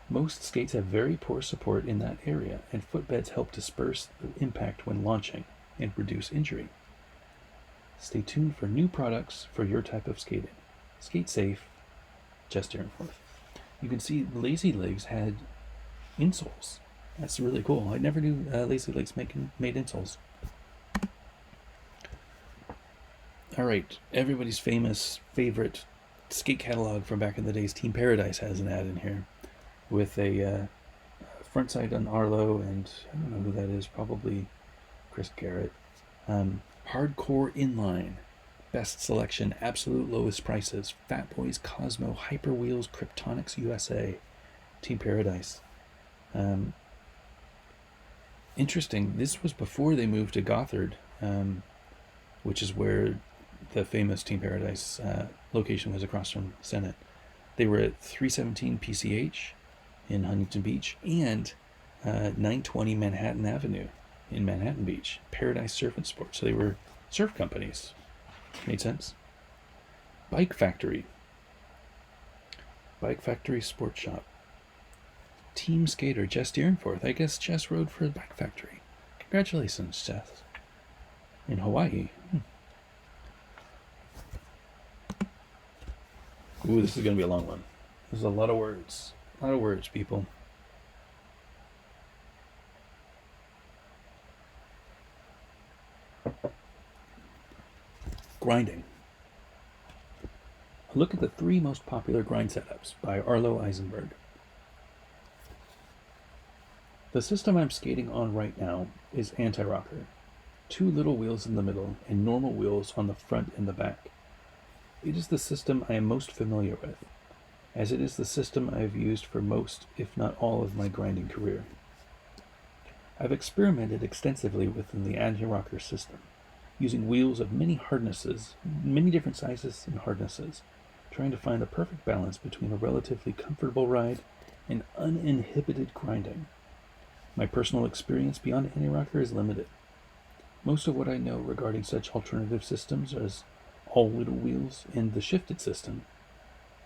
Most skates have very poor support in that area, and footbeds help disperse the impact when launching and reduce injury. Stay tuned for new products for your type of skating. Skate safe, Jess Derenforth. You can see Lazy Legs had insoles. That's really cool. I never knew Lazy Legs made insoles. All right, everybody's favorite skate catalog from back in the days, Team Paradise, has an ad in here with a front side on Arlo, and I don't know who that is, probably Chris Garrett. Hardcore Inline, best selection, absolute lowest prices, Fat Boys, Cosmo, Hyper Wheels, Kryptonics USA, Team Paradise. Interesting, this was before they moved to Gothard, which is where the famous Team Paradise location was, across from Senate. They were at 317 PCH in Huntington Beach and 920 Manhattan Avenue in Manhattan Beach. Paradise Surf and Sports. So they were surf companies. Made sense. Bike Factory. Bike Factory Sports Shop. Team Skater Jess Derenforth. I guess Jess rode for Bike Factory. Congratulations, Jess. In Hawaii. Ooh, this is going to be a long one. There's a lot of words. A lot of words, people. Grinding. A look at the 3 most popular grind setups by Arlo Eisenberg. The system I'm skating on right now is anti-rocker. 2 little wheels in the middle and normal wheels on the front and the back. It is the system I am most familiar with, as it is the system I have used for most, if not all, of my grinding career. I've experimented extensively within the anti-rocker system, using wheels of many hardnesses, many different sizes and hardnesses, trying to find the perfect balance between a relatively comfortable ride and uninhibited grinding. My personal experience beyond anti-rocker is limited. Most of what I know regarding such alternative systems is all little wheels and the shifted system,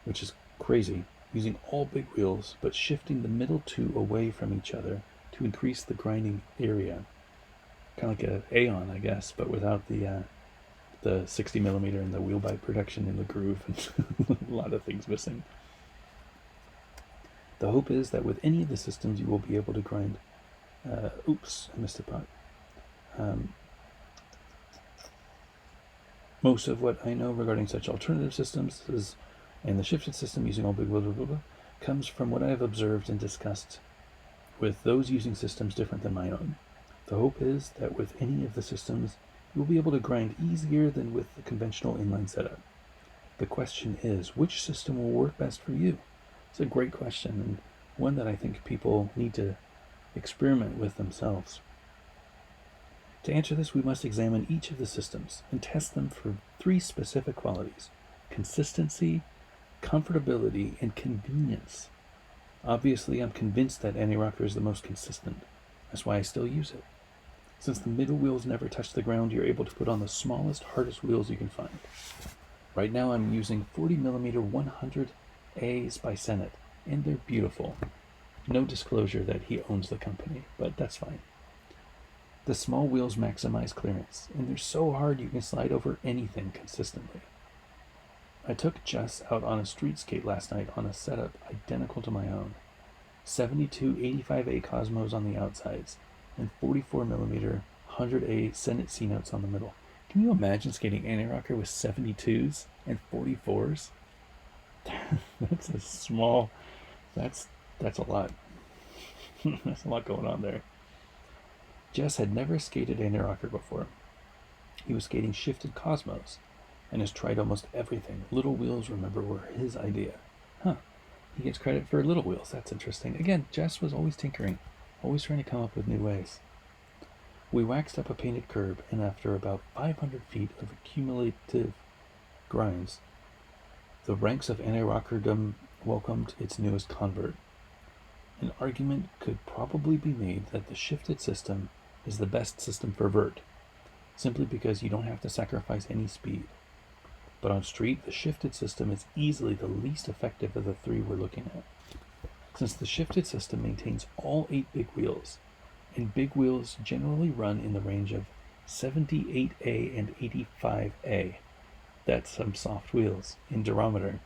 which is crazy, using all big wheels but shifting the middle 2 away from each other to increase the grinding area. Kind of like a Aeon, I guess, but without the 60mm and the wheel bite protection in the groove and a lot of things missing. The hope is that with any of the systems you will be able to grind. Oops, I missed a pot. Most of what I know regarding such alternative systems is, and the shifted system using all big wheels, comes from what I have observed and discussed with those using systems different than my own. The hope is that with any of the systems, you will be able to grind easier than with the conventional inline setup. The question is, which system will work best for you? It's a great question, and one that I think people need to experiment with themselves. To answer this, we must examine each of the systems and test them for 3 specific qualities: consistency, comfortability, and convenience. Obviously, I'm convinced that anti-rocker is the most consistent. That's why I still use it. Since the middle wheels never touch the ground, you're able to put on the smallest, hardest wheels you can find. Right now I'm using 40mm 100As by Senate, and they're beautiful. No disclosure that he owns the company, but that's fine. The small wheels maximize clearance, and they're so hard you can slide over anything consistently. I took Jess out on a street skate last night on a setup identical to my own. 72 85A Cosmos on the outsides, and 44mm 100A Senate C-notes on the middle. Can you imagine skating anti-rocker with 72s and 44s? That's a small. That's a lot. That's a lot going on there. Jess had never skated anti-rocker before. He was skating shifted Cosmos, and has tried almost everything. Little wheels, remember, were his idea. Huh. He gets credit for little wheels. That's interesting. Again, Jess was always tinkering, always trying to come up with new ways. We waxed up a painted curb, and after about 500 feet of accumulative grinds, the ranks of anti-rockerdom welcomed its newest convert. An argument could probably be made that the shifted system is the best system for vert, simply because you don't have to sacrifice any speed. But on street, the shifted system is easily the least effective of the three we're looking at. Since the shifted system maintains all 8 big wheels, and big wheels generally run in the range of 78A and 85A, that's some soft wheels, in durometer,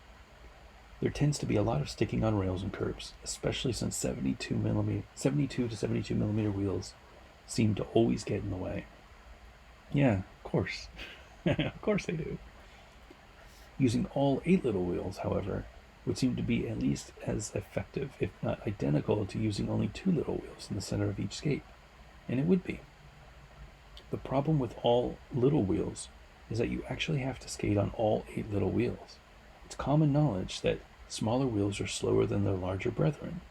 there tends to be a lot of sticking on rails and curbs, especially since 72 to 72 millimeter wheels seem to always get in the way. Yeah, of course. Of course they do. Using all 8 little wheels, however, would seem to be at least as effective, if not identical, to using only 2 little wheels in the center of each skate. And it would be. The problem with all little wheels is that you actually have to skate on all 8 little wheels. It's common knowledge that smaller wheels are slower than their larger brethren,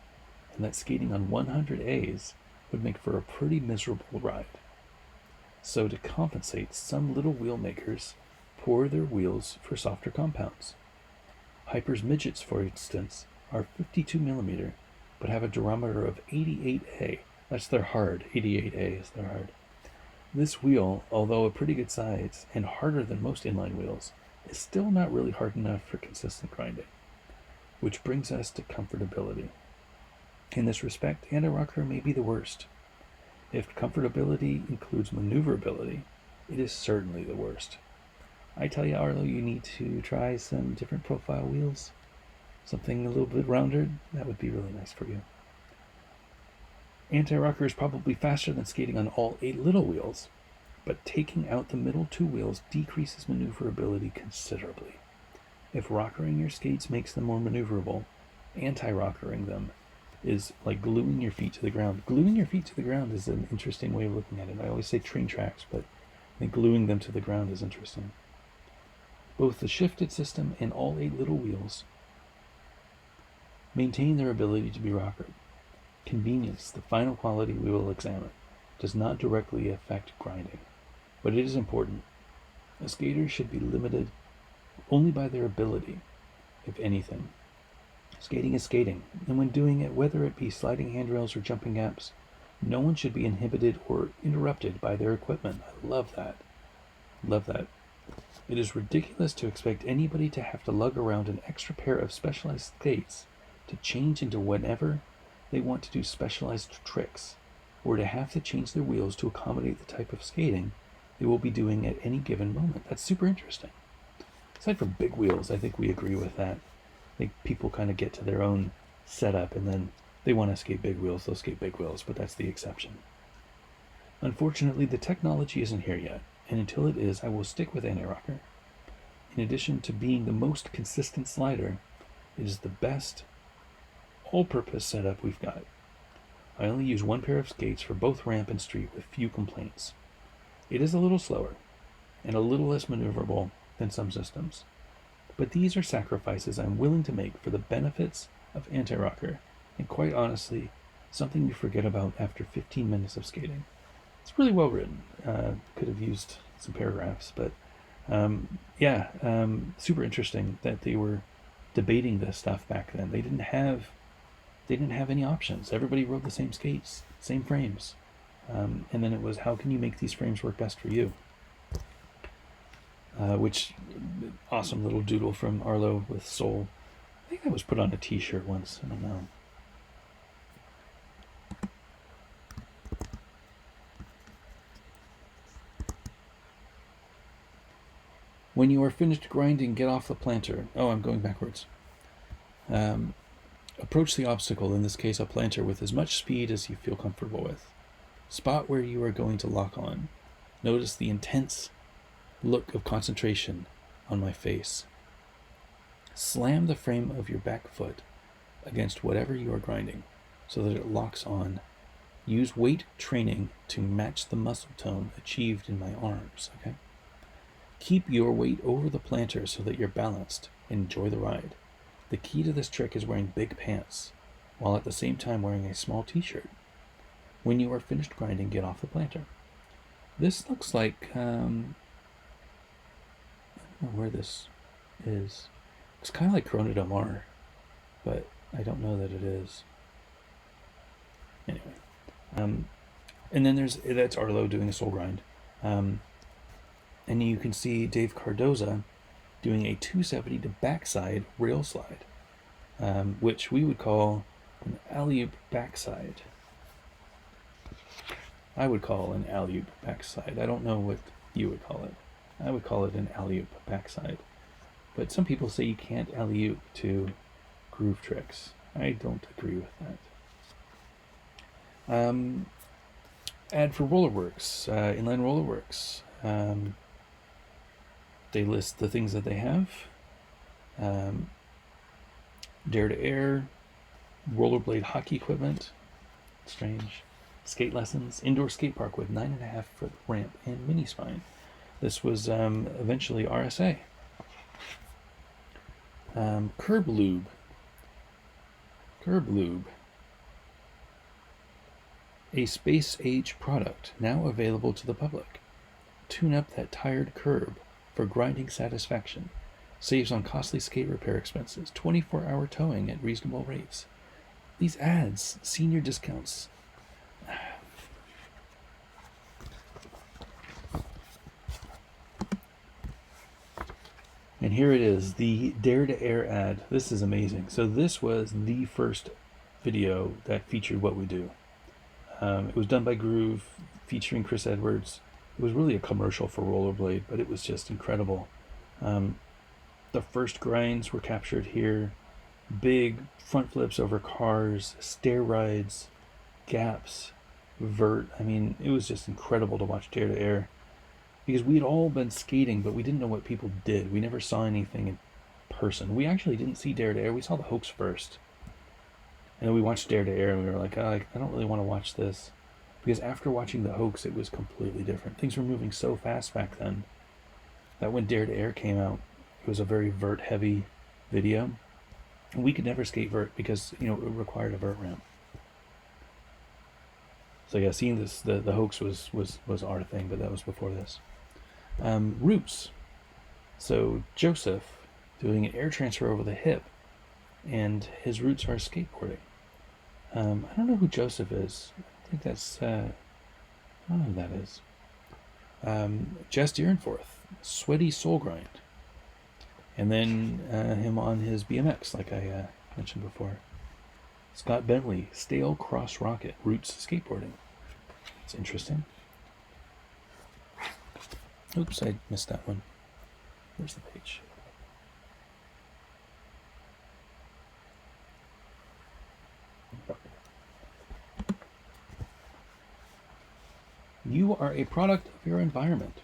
and that skating on 100As would make for a pretty miserable ride. So to compensate, some little wheel makers pour their wheels for softer compounds. Hyper's midgets, for instance, are 52 millimeter, but have a durometer of 88A. That's their hard. 88A is their hard. This wheel, although a pretty good size and harder than most inline wheels, is still not really hard enough for consistent grinding. Which brings us to comfortability. In this respect, anti-rocker may be the worst. If comfortability includes maneuverability, it is certainly the worst. I tell you, Arlo, you need to try some different profile wheels. Something a little bit rounded, that would be really nice for you. Anti-rocker is probably faster than skating on all 8 little wheels, but taking out the middle 2 wheels decreases maneuverability considerably. If rockering your skates makes them more maneuverable, anti-rockering them is like gluing your feet to the ground. Gluing your feet to the ground is an interesting way of looking at it. I always say train tracks, but I think gluing them to the ground is interesting. Both the shifted system and all 8 little wheels maintain their ability to be rockered. Convenience, the final quality we will examine, does not directly affect grinding, but it is important. A skater should be limited only by their ability, if anything. Skating is skating, and when doing it, whether it be sliding handrails or jumping gaps, no one should be inhibited or interrupted by their equipment. I love that. Love that. It is ridiculous to expect anybody to have to lug around an extra pair of specialized skates to change into whenever they want to do specialized tricks, or to have to change their wheels to accommodate the type of skating they will be doing at any given moment. That's super interesting. Aside from big wheels, I think we agree with that. I think people kind of get to their own setup and then they want to skate big wheels, they'll skate big wheels, but that's the exception. Unfortunately, the technology isn't here yet, and until it is, I will stick with anti-rocker. In addition to being the most consistent slider, it is the best all-purpose setup we've got. I only use 1 pair of skates for both ramp and street with few complaints. It is a little slower and a little less maneuverable than some systems, but these are sacrifices I'm willing to make for the benefits of anti-rocker, and quite honestly, something you forget about after 15 minutes of skating. It's really well written. Could have used some paragraphs, but super interesting that they were debating this stuff back then. They didn't have any options. Everybody rode the same skates, same frames. And then it was, how can you make these frames work best for you? Which, awesome little doodle from Arlo with Soul. I think that was put on a t-shirt once. I don't know. When you are finished grinding, get off the planter. Oh, I'm going backwards. Approach the obstacle, in this case a planter, with as much speed as you feel comfortable with. Spot where you are going to lock on. Notice the intense look of concentration on my face. Slam the frame of your back foot against whatever you are grinding so that it locks on. Use weight training to match the muscle tone achieved in my arms, okay? Keep your weight over the planter so that you're balanced and enjoy the ride. The key to this trick is wearing big pants, while at the same time wearing a small t-shirt. When you are finished grinding, get off the planter. This looks like, I don't know where this is. It's kind of like Corona Del Mar, but I don't know that it is. Anyway. And then that's Arlo doing a soul grind. And you can see Dave Cardoza doing a 270 to backside rail slide, which we would call an alley-oop backside. I would call an alley-oop backside. I don't know what you would call it. I would call it an alley-oop backside. But some people say you can't alley-oop to groove tricks. I don't agree with that. Ad for Rollerworks, Inline Rollerworks. They list the things that they have. Dare to Air, rollerblade hockey equipment, strange, skate lessons, indoor skate park with 9.5-foot ramp and mini spine. This was eventually RSA. Curb Lube. A space-age product now available to the public. Tune up that tired curb for grinding satisfaction. Saves on costly skate repair expenses. 24-hour towing at reasonable rates. These ads, senior discounts. And here it is, the Dare to Air ad. This is amazing. So this was the first video that featured what we do. It was done by Groove, featuring Chris Edwards. It was really a commercial for Rollerblade, but it was just incredible. The first grinds were captured here. Big front flips over cars, stair rides, gaps, vert. I mean, it was just incredible to watch Dare to Air. Because we'd all been skating, but we didn't know what people did. We never saw anything in person. We actually didn't see Dare to Air. We saw the hoax first. And then we watched Dare to Air, and we were like, oh, I don't really want to watch this. Because after watching the hoax, it was completely different. Things were moving so fast back then that when Dare to Air came out, it was a very vert-heavy video. And we could never skate vert because, it required a vert ramp. So yeah, seeing this, the hoax was our thing, but that was before this. Roots. So Joseph doing an air transfer over the hip, and his roots are skateboarding. I don't know who Joseph is. I think that's, I don't know who that is. Jess Deerenforth, sweaty soul grind. And then him on his BMX, like I mentioned before. Scott Bentley, stale cross rocket, roots skateboarding. It's interesting. Oops, I missed that one. Where's the page? You are a product of your environment.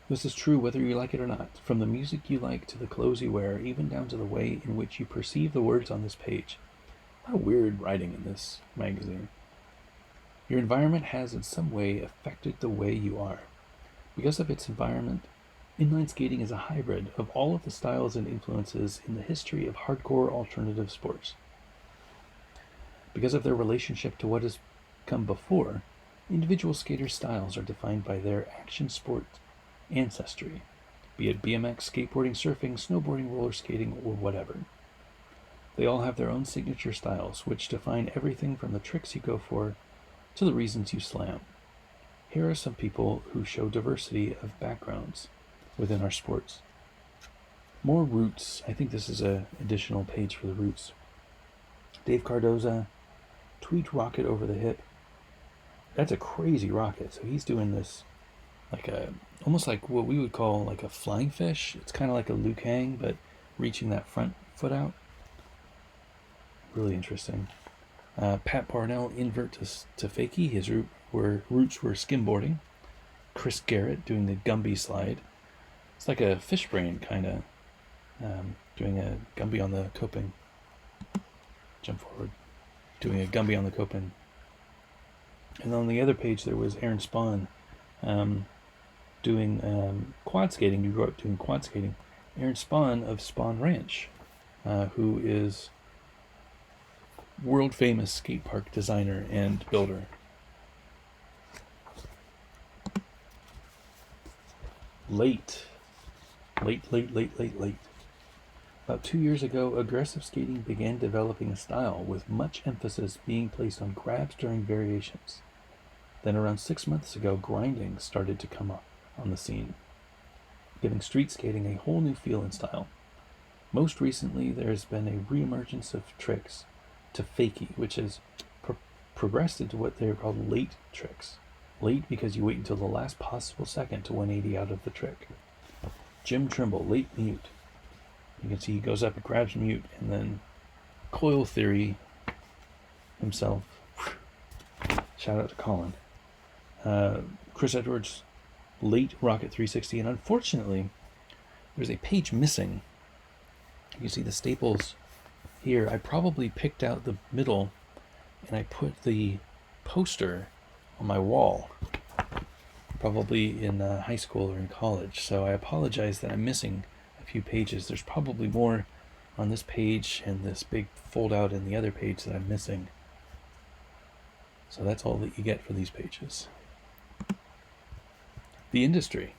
This is true whether you like it or not. From the music you like to the clothes you wear, even down to the way in which you perceive the words on this page. A lot of weird writing in this magazine. Your environment has in some way affected the way you are. Because of its environment, inline skating is a hybrid of all of the styles and influences in the history of hardcore alternative sports. Because of their relationship to what has come before, individual skaters' styles are defined by their action sport ancestry, be it BMX, skateboarding, surfing, snowboarding, roller skating, or whatever. They all have their own signature styles, which define everything from the tricks you go for to the reasons you slam. Here are some people who show diversity of backgrounds within our sports. More roots. I think this is an additional page for the roots. Dave Cardoza, tweaked rocket over the hip. That's a crazy rocket. So he's doing this like almost like what we would call like a flying fish. It's kind of like a Liu Kang, but reaching that front foot out. Really interesting. Pat Parnell invert to fakie. His roots were skimboarding. Chris Garrett doing the Gumby slide. It's like a fish brain kind of, doing a Gumby on the coping. Jump forward. Doing a Gumby on the coping. And on the other page there was Aaron Spahn doing quad skating. You grew up doing quad skating. Aaron Spahn of Spahn Ranch, who is world famous skate park designer and builder. Late. About 2 years ago, aggressive skating began developing a style with much emphasis being placed on grabs during variations. Then around 6 months ago, grinding started to come up on the scene, giving street skating a whole new feel and style. Most recently, there has been a reemergence of tricks to fakie, which has progressed into what they're called late tricks. Late because you wait until the last possible second to 180 out of the trick. Jim Trimble, late mute. You can see he goes up and grabs mute, and then Coil Theory himself. Shout out to Colin. Chris Edwards, late Rocket 360, and unfortunately, there's a page missing. You can see the staples here. I probably picked out the middle, and I put the poster on my wall, probably in high school or in college. So I apologize that I'm missing a few pages. There's probably more on this page and this big fold out in the other page that I'm missing. So that's all that you get for these pages. The industry.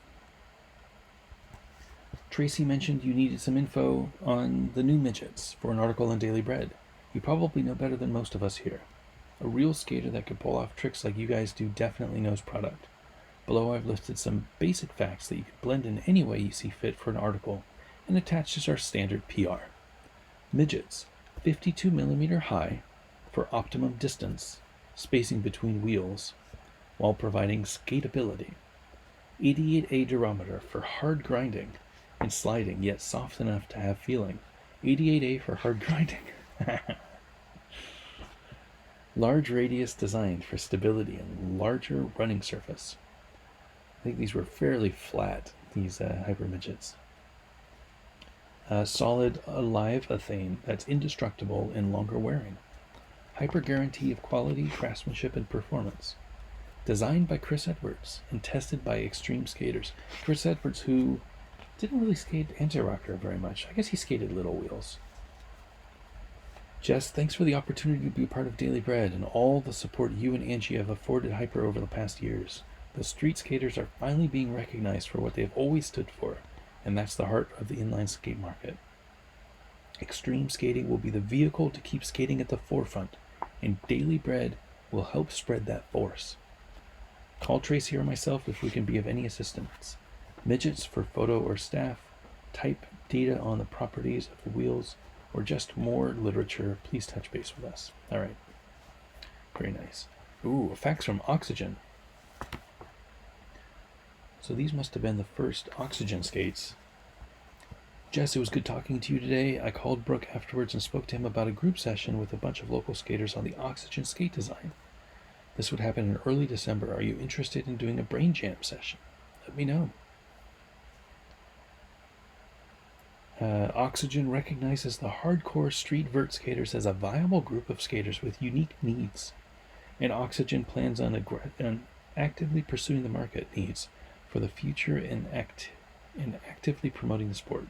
Tracy mentioned you needed some info on the new midgets for an article on Daily Bread. You probably know better than most of us here. A real skater that could pull off tricks like you guys do definitely knows product. Below I've listed some basic facts that you can blend in any way you see fit for an article and attach as our standard PR. Midgets, 52mm high for optimum distance, spacing between wheels, while providing skateability. 88A durometer for hard grinding and sliding, yet soft enough to have feeling. 88A for hard grinding. Large radius designed for stability and larger running surface. I think these were fairly flat, these hyper midgets. Solid live ethane that's indestructible and longer wearing. Hyper guarantee of quality, craftsmanship, and performance. Designed by Chris Edwards and tested by extreme skaters. Chris Edwards, who didn't really skate anti-rocker very much. I guess he skated little wheels. Jess, thanks for the opportunity to be a part of Daily Bread and all the support you and Angie have afforded Hyper over the past years. The street skaters are finally being recognized for what they have always stood for, and that's the heart of the inline skate market. Extreme skating will be the vehicle to keep skating at the forefront, and Daily Bread will help spread that force. Call Tracy or myself if we can be of any assistance. Midgets for photo or staff, type data on the properties of the wheels, or just more literature, please touch base with us. All right. Very nice. Ooh, facts from Oxygen. So these must have been the first Oxygen skates. Jess, it was good talking to you today. I called Brooke afterwards and spoke to him about a group session with a bunch of local skaters on the Oxygen skate design. This would happen in early December. Are you interested in doing a brain jam session? Let me know. Oxygen recognizes the hardcore street vert skaters as a viable group of skaters with unique needs, and Oxygen plans on actively pursuing the market needs for the future and actively promoting the sport.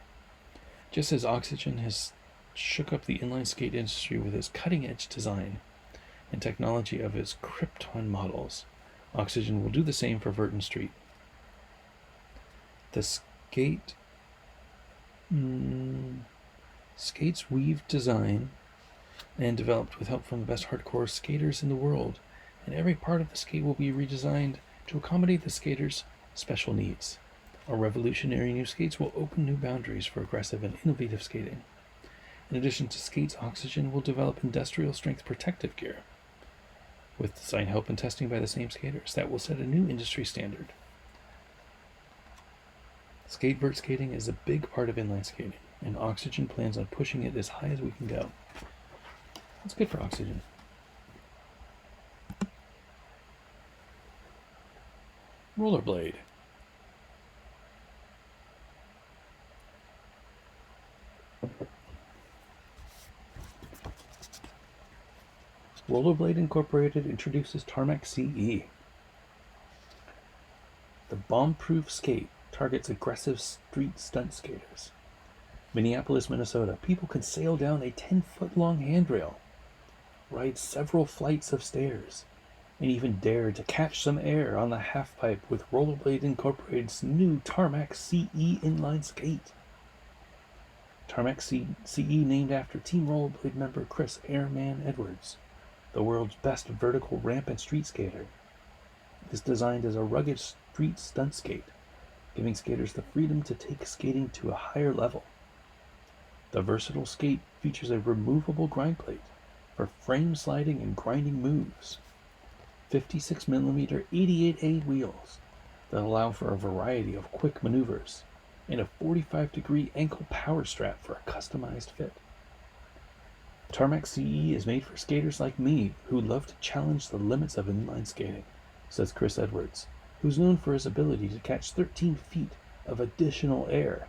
Just as Oxygen has shook up the inline skate industry with its cutting-edge design and technology of its Krypton models, Oxygen will do the same for vert and street. The skates weave design and developed with help from the best hardcore skaters in the world, and every part of the skate will be redesigned to accommodate the skaters' special needs. Our revolutionary new skates will open new boundaries for aggressive and innovative skating. In addition to skates, Oxygen will develop industrial strength protective gear with design help and testing by the same skaters that will set a new industry standard. Skatevert skating is a big part of inline skating, and Oxygen plans on pushing it as high as we can go. That's good for Oxygen. Rollerblade. Rollerblade Incorporated introduces Tarmac CE. The bomb-proof skate targets aggressive street stunt skaters. Minneapolis, Minnesota. People can sail down a 10-foot-long handrail, ride several flights of stairs, and even dare to catch some air on the halfpipe with Rollerblade Incorporated's new Tarmac CE inline skate. Tarmac CE named after Team Rollerblade member Chris Airman Edwards, the world's best vertical ramp and street skater. It is designed as a rugged street stunt skate, giving skaters the freedom to take skating to a higher level. The versatile skate features a removable grind plate for frame sliding and grinding moves, 56mm 88A wheels that allow for a variety of quick maneuvers, and a 45-degree ankle power strap for a customized fit. Tarmac CE is made for skaters like me who love to challenge the limits of inline skating, says Chris Edwards, who's known for his ability to catch 13 feet of additional air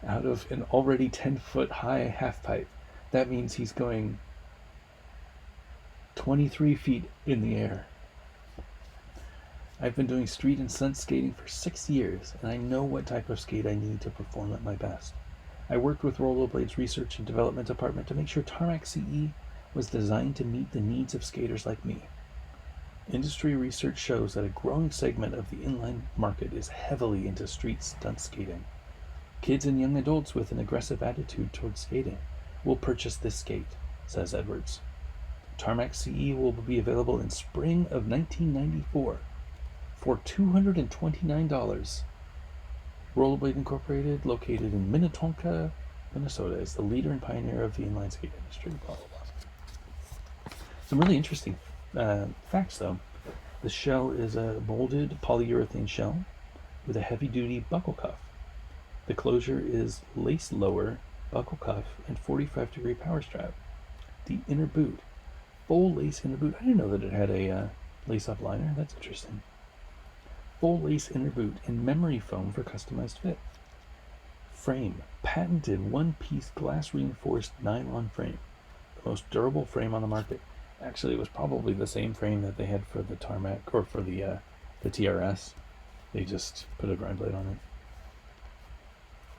out of an already 10-foot high halfpipe. That means he's going 23 feet in the air. I've been doing street and stunt skating for 6 years, and I know what type of skate I need to perform at my best. I worked with Rollerblade's research and development department to make sure Tarmac CE was designed to meet the needs of skaters like me. Industry research shows that a growing segment of the inline market is heavily into street stunt skating. Kids and young adults with an aggressive attitude towards skating will purchase this skate, says Edwards. Tarmac CE will be available in spring of 1994 for $229. Rollerblade Incorporated, located in Minnetonka, Minnesota, is the leader and pioneer of the inline skate industry. Blah, blah, blah. Some really interesting facts, though. The shell is a molded polyurethane shell with a heavy-duty buckle cuff. The closure is lace lower, buckle cuff, and 45-degree power strap. The inner boot, full lace inner boot. I didn't know that it had a lace-up liner. That's interesting. Full lace inner boot and memory foam for customized fit. Frame, patented one-piece glass-reinforced nylon frame, the most durable frame on the market. Actually, it was probably the same frame that they had for the Tarmac, or for the TRS. They just put a grind plate on it.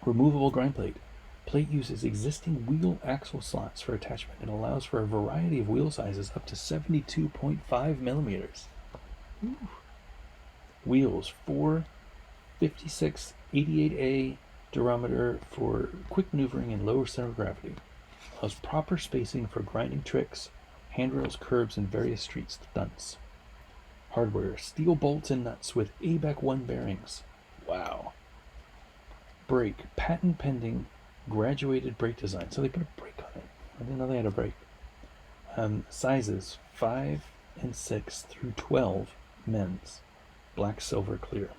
Removable grind plate. Plate uses existing wheel axle slots for attachment and allows for a variety of wheel sizes up to 72.5 millimeters. Ooh. Wheels, 4 56 88A durometer for quick maneuvering and lower center of gravity. Allows proper spacing for grinding tricks, handrails, curbs, and various street stunts. Hardware, steel bolts and nuts with ABEC 1 bearings. Wow. Brake, patent pending graduated brake design. So they put a brake on it. I didn't know they had a brake. Sizes 5 and 6 through 12 men's. Black, silver, clear.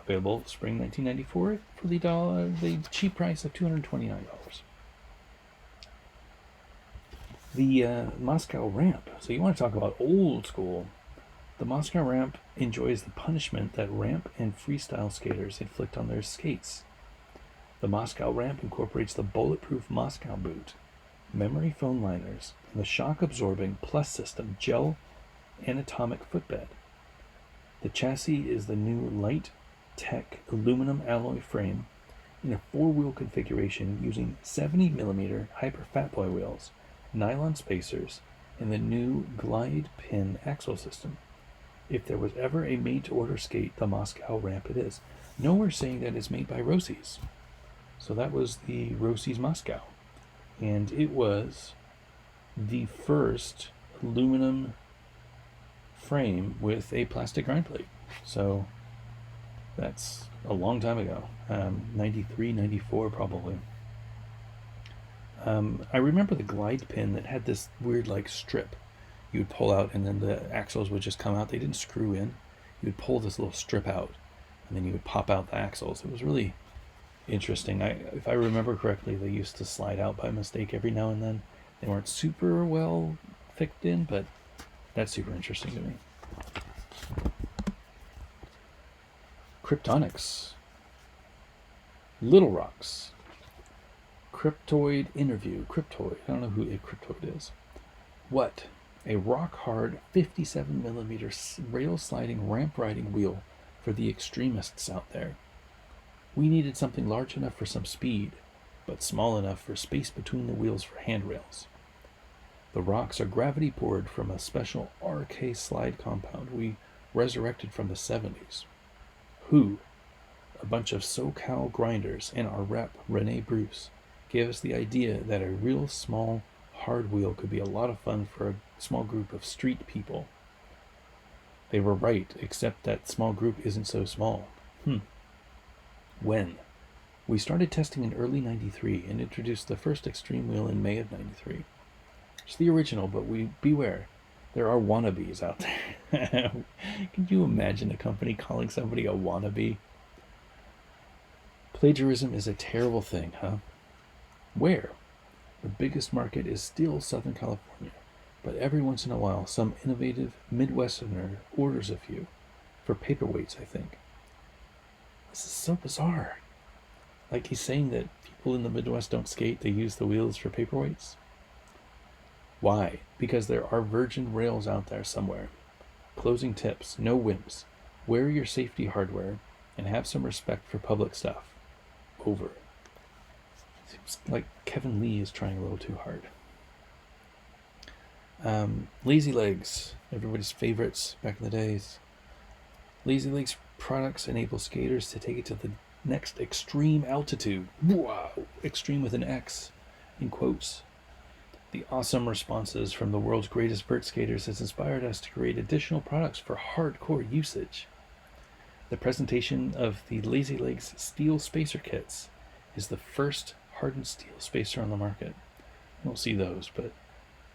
Available spring 1994 for the cheap price of $229. The Moscow ramp. So you want to talk about old school. The Moscow ramp enjoys the punishment that ramp and freestyle skaters inflict on their skates. The Moscow ramp incorporates the bulletproof Moscow boot, memory foam liners, and the shock-absorbing Plus System gel anatomic footbed. The chassis is the new Light Tech aluminum alloy frame in a 4-wheel configuration using 70mm Hyper Fatboy wheels, nylon spacers, and the new glide pin axle system. If there was ever a made-to-order skate, the Moscow ramp it is. Nowhere saying that it's made by Rossi's. So that was the Rossi's Moscow. And it was the first aluminum frame with a plastic grind plate. So that's a long time ago. 93, 94 probably. I remember the glide pin that had this weird like strip you would pull out, and then the axles would just come out. They didn't screw in. You would pull this little strip out, and then you would pop out the axles. It was really interesting. If I remember correctly, they used to slide out by mistake every now and then. They weren't super well fixed in, but that's super interesting to me. Kryptonics. Little Rocks. Cryptoid interview. Cryptoid. I don't know who a cryptoid is. What? A rock-hard 57mm rail-sliding ramp-riding wheel for the extremists out there. We needed something large enough for some speed, but small enough for space between the wheels for handrails. The rocks are gravity poured from a special RK slide compound we resurrected from the 70s. Who? A bunch of SoCal grinders and our rep, Renee Bruce, gave us the idea that a real small, hard wheel could be a lot of fun for a small group of street people. They were right, except that small group isn't so small. When? We started testing in early 93 and introduced the first extreme wheel in May of 93. It's the original, but beware. There are wannabes out there. Can you imagine a company calling somebody a wannabe? Plagiarism is a terrible thing, huh? Where? The biggest market is still Southern California, but every once in a while some innovative Midwesterner orders a few. For paperweights, I think. This is so bizarre. Like he's saying that people in the Midwest don't skate, they use the wheels for paperweights? Why? Because there are virgin rails out there somewhere. Closing tips, no whims. Wear your safety hardware and have some respect for public stuff. Over. Seems like Kevin Lee is trying a little too hard. Lazy Legs, everybody's favorites back in the days. Lazy Legs products enable skaters to take it to the next extreme altitude. Wow! Extreme with an X, in quotes. The awesome responses from the world's greatest vert skaters has inspired us to create additional products for hardcore usage. The presentation of the Lazy Legs steel spacer kits is the first hardened steel spacer on the market. I don't see those, but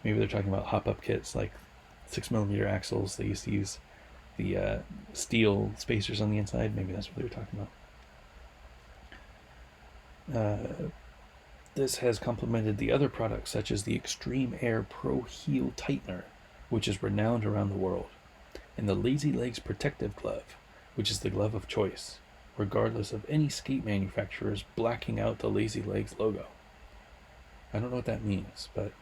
maybe they're talking about hop-up kits like 6mm axles. They used to use the steel spacers on the inside. Maybe that's what they were talking about. This has complemented the other products such as the Extreme Air Pro Heel Tightener, which is renowned around the world, and the Lazy Legs Protective Glove, which is the glove of choice, regardless of any skate manufacturers blacking out the Lazy Legs logo. I don't know what that means, but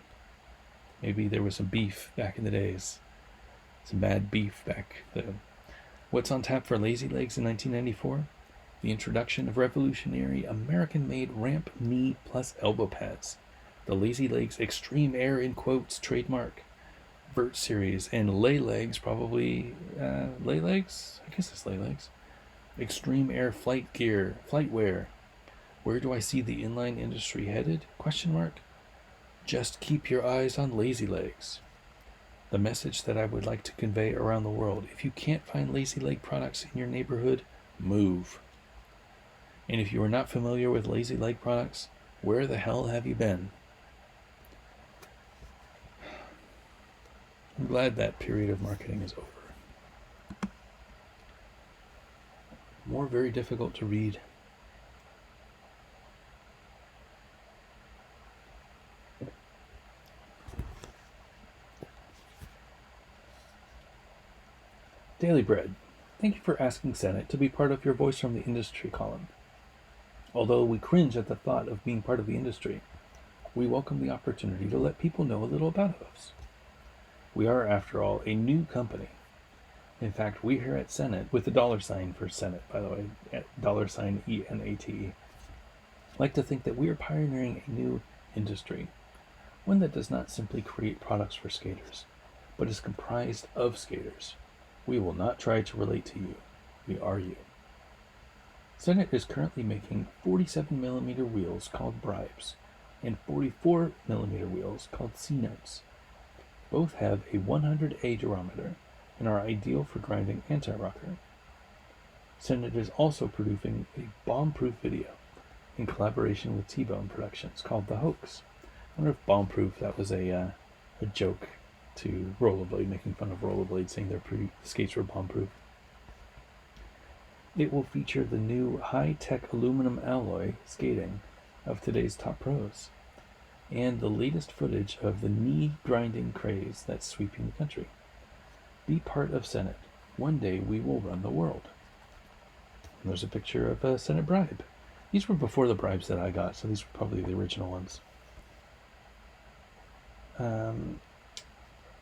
maybe there was some beef back in the days. Some bad beef back then. What's on tap for Lazy Legs in 1994? The introduction of revolutionary American-made ramp knee plus elbow pads, the Lazy Legs Extreme Air in quotes trademark, Vert series, and Lay Legs, probably Lay Legs? I guess it's Lay Legs. Extreme Air flight gear, flight wear. Where do I see the inline industry headed? Question mark. Just keep your eyes on Lazy Legs. The message that I would like to convey around the world: if you can't find Lazy Leg products in your neighborhood, move. And if you are not familiar with Lazy Leg products, where the hell have you been? I'm glad that period of marketing is over. More very difficult to read. Daily Bread. Thank you for asking Senate to be part of your Voice from the Industry column. Although we cringe at the thought of being part of the industry, we welcome the opportunity to let people know a little about us. We are, after all, a new company. In fact, we here at Senate, with the $ for Senate, by the way, at $ENATE, like to think that we are pioneering a new industry, one that does not simply create products for skaters, but is comprised of skaters. We will not try to relate to you. We are you. Senate is currently making 47mm wheels called Bribes and 44mm wheels called C-Notes. Both have a 100A durometer and are ideal for grinding anti-rocker. Senate is also producing a bomb-proof video in collaboration with T-Bone Productions called The Hoax. I wonder if bomb-proof, that was a joke to Rollerblade, making fun of Rollerblade, saying their skates were bomb-proof. It will feature the new high-tech aluminum alloy skating of today's top pros, and the latest footage of the knee-grinding craze that's sweeping the country. Be part of Senate. One day we will run the world. And there's a picture of a Senate bribe. These were before the bribes that I got, so these were probably the original ones.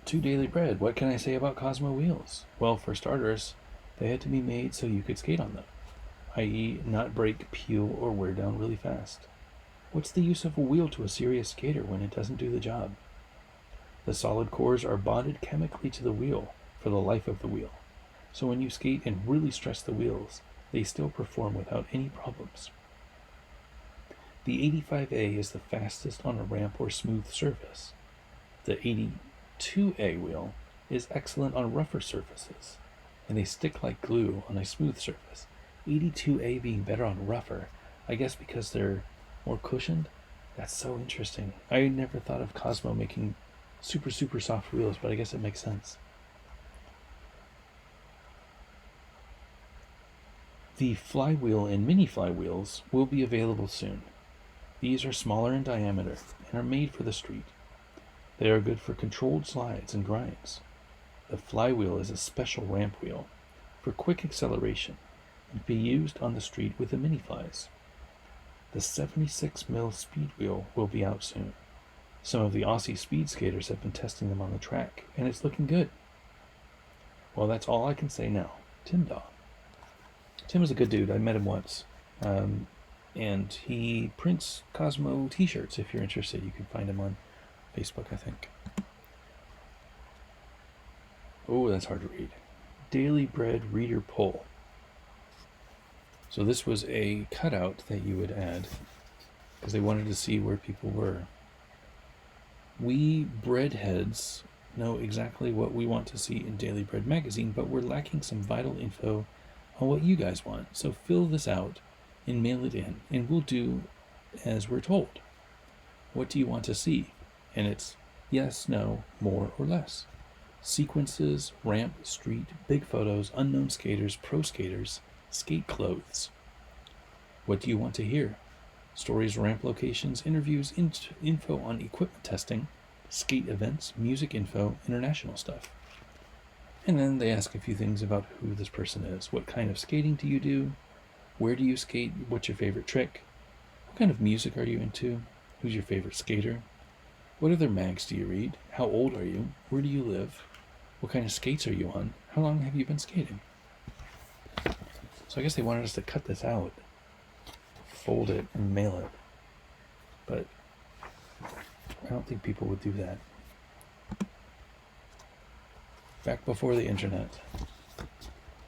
2 daily bread. What can I say about Cosmo wheels? Well, for starters, they had to be made so you could skate on them, i.e. not break, peel, or wear down really fast. What's the use of a wheel to a serious skater when it doesn't do the job? The solid cores are bonded chemically to the wheel for the life of the wheel, so when you skate and really stress the wheels, they still perform without any problems. The 85A is the fastest on a ramp or smooth surface. The 82A wheel is excellent on rougher surfaces, and they stick like glue on a smooth surface. 82A being better on rougher, I guess because they're more cushioned. That's so interesting. I never thought of Cosmo making super, super soft wheels, but I guess it makes sense. The flywheel and mini flywheels will be available soon. These are smaller in diameter and are made for the street. They are good for controlled slides and grinds. The flywheel is a special ramp wheel for quick acceleration and be used on the street with the mini flies. The 76mm speed wheel will be out soon. Some of the Aussie speed skaters have been testing them on the track, and it's looking good. Well, that's all I can say now. Tim Daw. Tim is a good dude. I met him once. And he prints Cosmo t-shirts. If you're interested, you can find him on Facebook, I think. Oh, that's hard to read. Daily Bread Reader Poll. So this was a cutout that you would add because they wanted to see where people were. We breadheads know exactly what we want to see in Daily Bread magazine, but we're lacking some vital info on what you guys want. So fill this out and mail it in, and we'll do as we're told. What do you want to see? And it's yes, no, more or less. Sequences, ramp, street, big photos, unknown skaters, pro skaters, skate clothes. What do you want to hear? Stories, ramp locations, interviews, info on equipment testing, skate events, music info, international stuff. And then they ask a few things about who this person is. What kind of skating do you do? Where do you skate? What's your favorite trick? What kind of music are you into? Who's your favorite skater? What other mags do you read? How old are you? Where do you live? What kind of skates are you on? How long have you been skating? So I guess they wanted us to cut this out, fold it, and mail it. But I don't think people would do that. Back before the internet.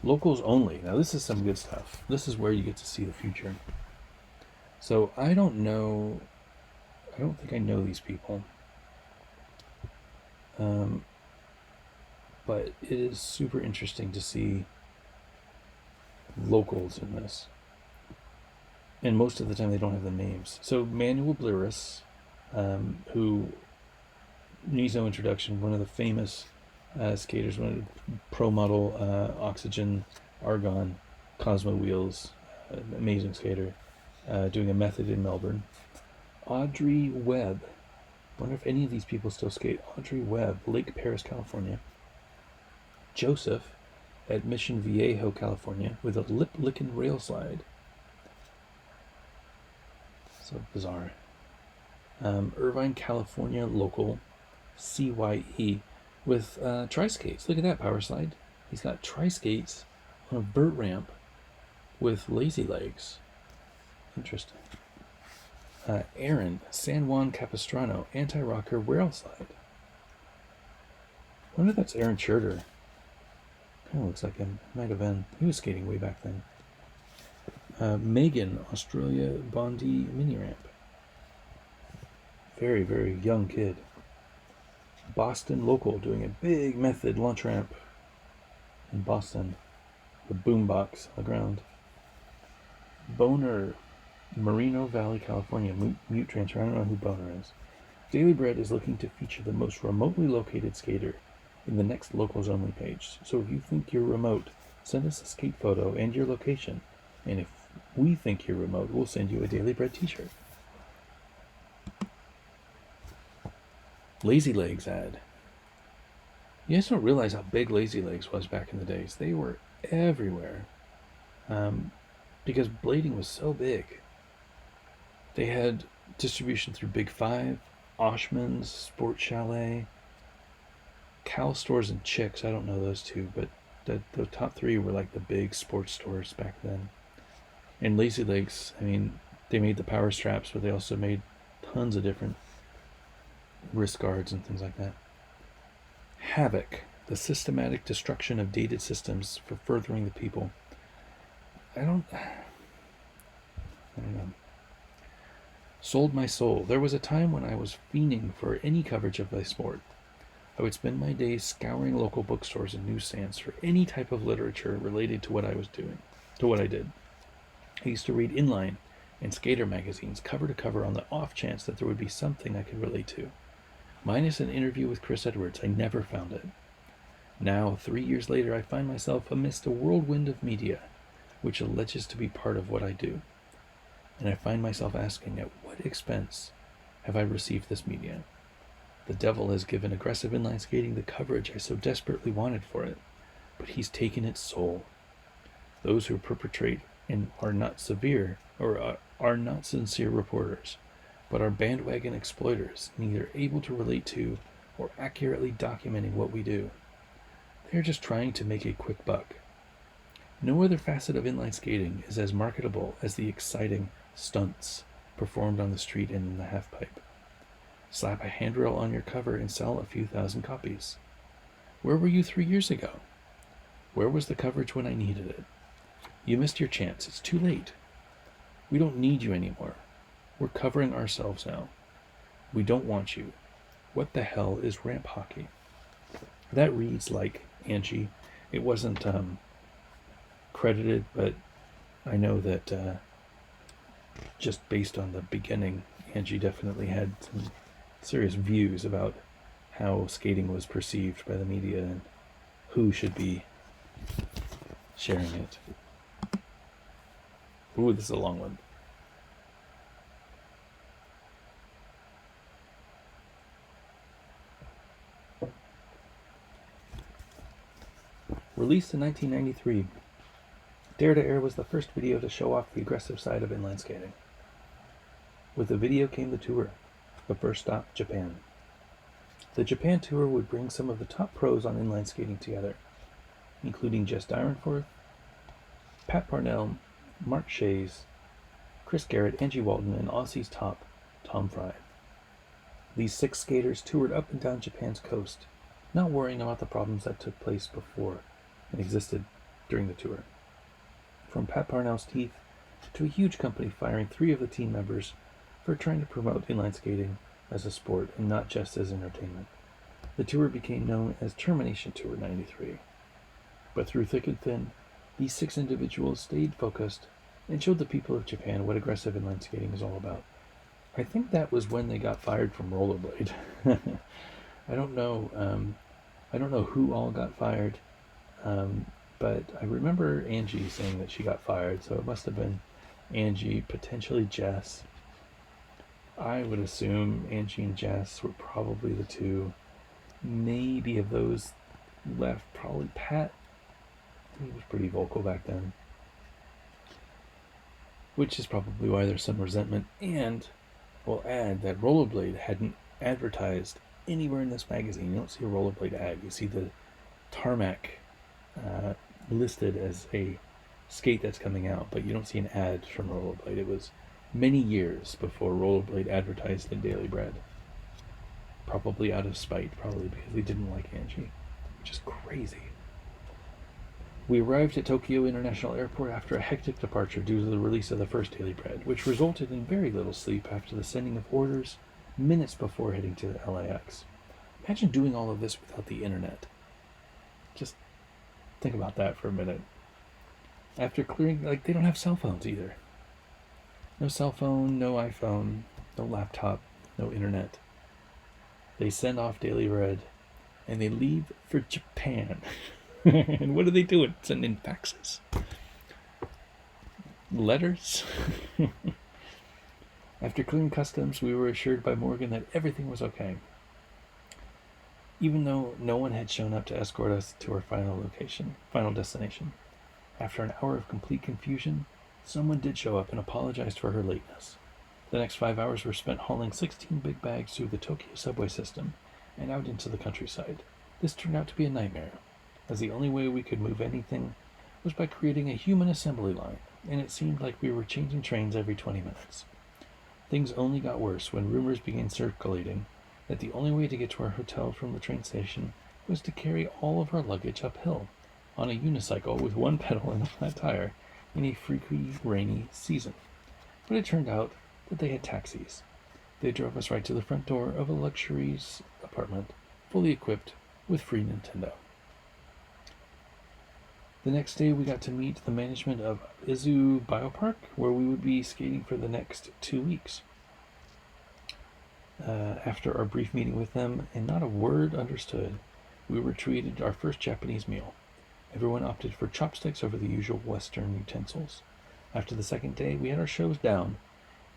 Locals only. Now this is some good stuff. This is where you get to see the future. So I don't think I know these people. But it is super interesting to see locals in this. And most of the time they don't have the names. So Manuel Bliris, who needs no introduction, one of the famous skaters, one of the pro model, Oxygen, Argon, Cosmo wheels, amazing skater, doing a method in Melbourne. Audrey Webb. Wonder if any of these people still skate. Audrey Webb, Lake Paris, California. Joseph at Mission Viejo, California, with a lip-licking rail slide. So bizarre. Irvine, California, local, CYE, with tri-skates. Look at that power slide. He's got tri-skates on a vert ramp with lazy legs. Interesting. Aaron, San Juan Capistrano, anti-rocker rail slide. I wonder if that's Aaron Schurter. Kind of looks like him. Might have been. He was skating way back then. Megan, Australia Bondi mini ramp. Very, very young kid. Boston local doing a big method launch ramp in Boston. The boombox on the ground. Boner, Moreno Valley, California. Mute transfer. I don't know who Boner is. Daily Bread is looking to feature the most remotely located skater in the next locals only page. So if you think you're remote, send us a skate photo and your location. And if we think you're remote, we'll send you a Daily Bread t-shirt. Lazy Legs ad. You guys don't realize how big Lazy Legs was back in the days. They were everywhere. because blading was so big. They had distribution through Big Five, Oshman's, Sport Chalet, Cal Stores, and Chicks. I don't know those two, but the top three were like the big sports stores back then. And Lazy Legs, I mean, they made the power straps, but they also made tons of different wrist guards and things like that. Havoc, the systematic destruction of dated systems for furthering the people. I don't know. Sold my soul. There was a time when I was fiending for any coverage of my sport. I would spend my days scouring local bookstores and newsstands for any type of literature related to what I was doing, to what I did. I used to read inline and skater magazines cover to cover on the off chance that there would be something I could relate to. Minus an interview with Chris Edwards, I never found it. Now, 3 years later, I find myself amidst a whirlwind of media, which alleges to be part of what I do. And I find myself asking, at what expense have I received this media? The devil has given aggressive inline skating the coverage I so desperately wanted for it, but he's taken its soul. Those who perpetrate and are not severe or are not sincere reporters, but are bandwagon exploiters, neither able to relate to or accurately documenting what we do. They are just trying to make a quick buck. No other facet of inline skating is as marketable as the exciting stunts performed on the street and in the halfpipe. Slap a handrail on your cover and sell a few thousand copies. Where were you 3 years ago? Where was the coverage when I needed it? You missed your chance. It's too late. We don't need you anymore. We're covering ourselves now. We don't want you. What the hell is ramp hockey? That reads like Angie. It wasn't credited, but I know that just based on the beginning, Angie definitely had some serious views about how skating was perceived by the media and who should be sharing it. Ooh, this is a long one. Released in 1993, Dare to Air was the first video to show off the aggressive side of inline skating. With the video came the tour, the first stop, Japan. The Japan tour would bring some of the top pros on inline skating together, including Jess Dyrenforth, Pat Parnell, Mark Shays, Chris Garrett, Angie Walton, and Aussie's top, Tom Fry. These 6 skaters toured up and down Japan's coast, not worrying about the problems that took place before and existed during the tour. From Pat Parnell's teeth to a huge company firing 3 of the team members for trying to promote inline skating as a sport and not just as entertainment. The tour became known as Termination Tour 93. But through thick and thin, these 6 individuals stayed focused and showed the people of Japan what aggressive inline skating is all about. I think that was when they got fired from rollerblade. I don't know who all got fired, but I remember Angie saying that she got fired, so it must have been Angie, potentially Jess. I would assume Angie and Jess were probably the 2. Maybe of those left, probably Pat. He was pretty vocal back then. Which is probably why there's some resentment. And we'll add that Rollerblade hadn't advertised anywhere in this magazine. You don't see a Rollerblade ad. You see the tarmac listed as a skate that's coming out, but you don't see an ad from Rollerblade. It was many years before Rollerblade advertised in Daily Bread. Probably out of spite, probably because they didn't like Angie, which is crazy. We arrived at Tokyo International Airport after a hectic departure due to the release of the first Daily Bread, which resulted in very little sleep after the sending of orders minutes before heading to the LAX. Imagine doing all of this without the internet. Just think about that for a minute. After clearing, they don't have cell phones either. No cell phone, no iPhone, no laptop, no internet. They send off Daily Bread, and they leave for Japan. And what are they doing? Sending faxes? Letters? After clearing customs, we were assured by Morgan that everything was okay, even though no one had shown up to escort us to our final destination. After an hour of complete confusion, Someone did show up and apologized for her lateness. The next 5 hours were spent hauling 16 big bags through the Tokyo subway system and out into the countryside. This turned out to be a nightmare, as the only way we could move anything was by creating a human assembly line, and it seemed like we were changing trains every 20 minutes. Things only got worse when rumors began circulating that the only way to get to our hotel from the train station was to carry all of our luggage uphill on a unicycle with one pedal and a flat tire in a freaky, rainy season. But it turned out that they had taxis. They drove us right to the front door of a luxurious apartment, fully equipped with free Nintendo. The next day we got to meet the management of Izu Biopark, where we would be skating for the next 2 weeks. After our brief meeting with them, and not a word understood, we were treated our first Japanese meal. Everyone opted for chopsticks over the usual Western utensils. After the second day, we had our shows down,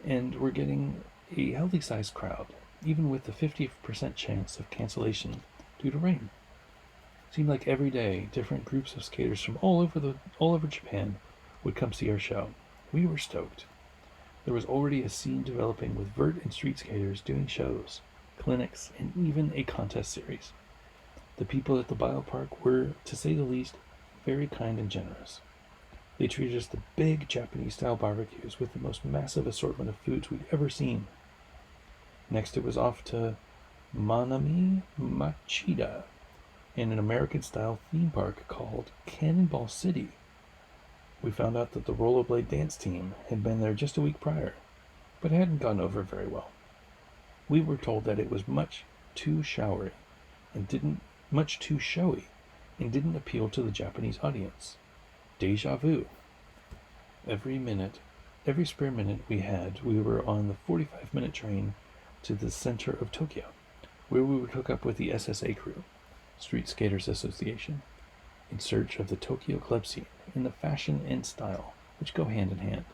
and were getting a healthy-sized crowd, even with the 50% chance of cancellation due to rain. Seemed like every day, different groups of skaters from all over Japan would come see our show. We were stoked. There was already a scene developing with vert and street skaters doing shows, clinics, and even a contest series. The people at the biopark were, to say the least, very kind and generous. They treated us to big Japanese-style barbecues with the most massive assortment of foods we'd ever seen. Next it was off to Manami Machida, in an American-style theme park called Cannonball City. We found out that the rollerblade dance team had been there just a week prior, but it hadn't gone over very well. We were told that it was much too showy and didn't appeal to the Japanese audience. Deja vu. Every spare minute we had, we were on the 45-minute train to the center of Tokyo, where we would hook up with the SSA crew, Street Skaters Association, in search of the Tokyo club scene in the fashion and style, which go hand in hand.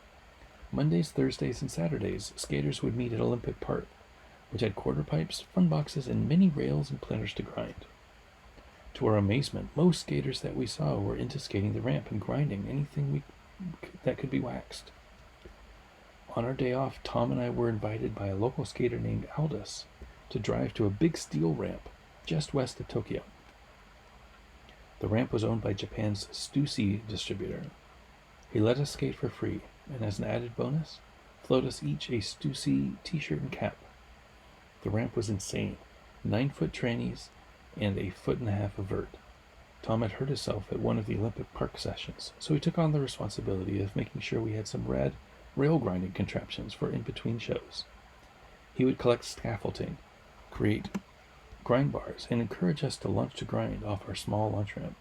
Mondays, Thursdays, and Saturdays, skaters would meet at Olympic Park, which had quarter pipes, fun boxes, and many rails and planters to grind. To our amazement, most skaters that we saw were into skating the ramp and grinding anything that could be waxed. On our day off, Tom and I were invited by a local skater named Aldous to drive to a big steel ramp just west of Tokyo. The ramp was owned by Japan's Stussy distributor. He let us skate for free, and as an added bonus, float us each a Stussy t-shirt and cap. The ramp was insane. 9-foot trannies and a 1.5 feet of vert. Tom had hurt himself at one of the Olympic Park sessions, so he took on the responsibility of making sure we had some rad rail grinding contraptions for in-between shows. He would collect scaffolding, create grind bars, and encourage us to launch to grind off our small launch ramp.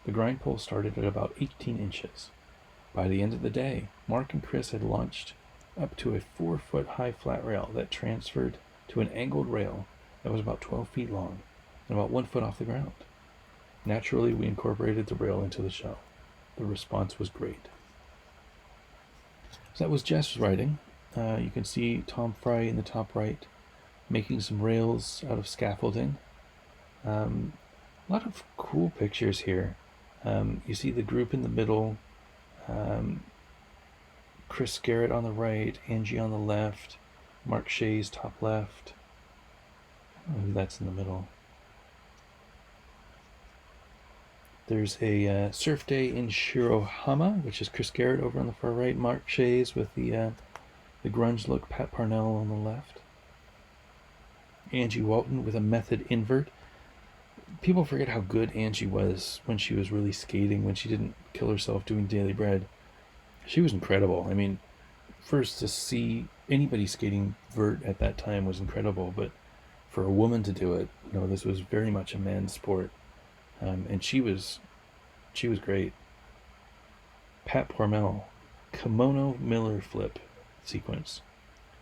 The grind pole started at about 18 inches. By the end of the day, Mark and Chris had launched up to a 4-foot high flat rail that transferred to an angled rail that was about 12 feet long and about 1 foot off the ground. Naturally, we incorporated the rail into the show. The response was great. So that was Jeff's writing. You can see Tom Fry in the top right making some rails out of scaffolding. A lot of cool pictures here. You see the group in the middle, Chris Garrett on the right, Angie on the left, Mark Shays top left. I don't know who that's in the middle. There's a surf day in Shirohama, which is Chris Garrett over on the far right, Mark Shays with the grunge look, Pat Parnell on the left. Angie Walton with a method invert. People forget how good Angie was when she was really skating, when she didn't kill herself doing Daily Bread. She was incredible. I mean, first to see anybody skating vert at that time was incredible, but for a woman to do it, this was very much a man's sport. And she was great. Pat Parnell, kimono Miller flip sequence.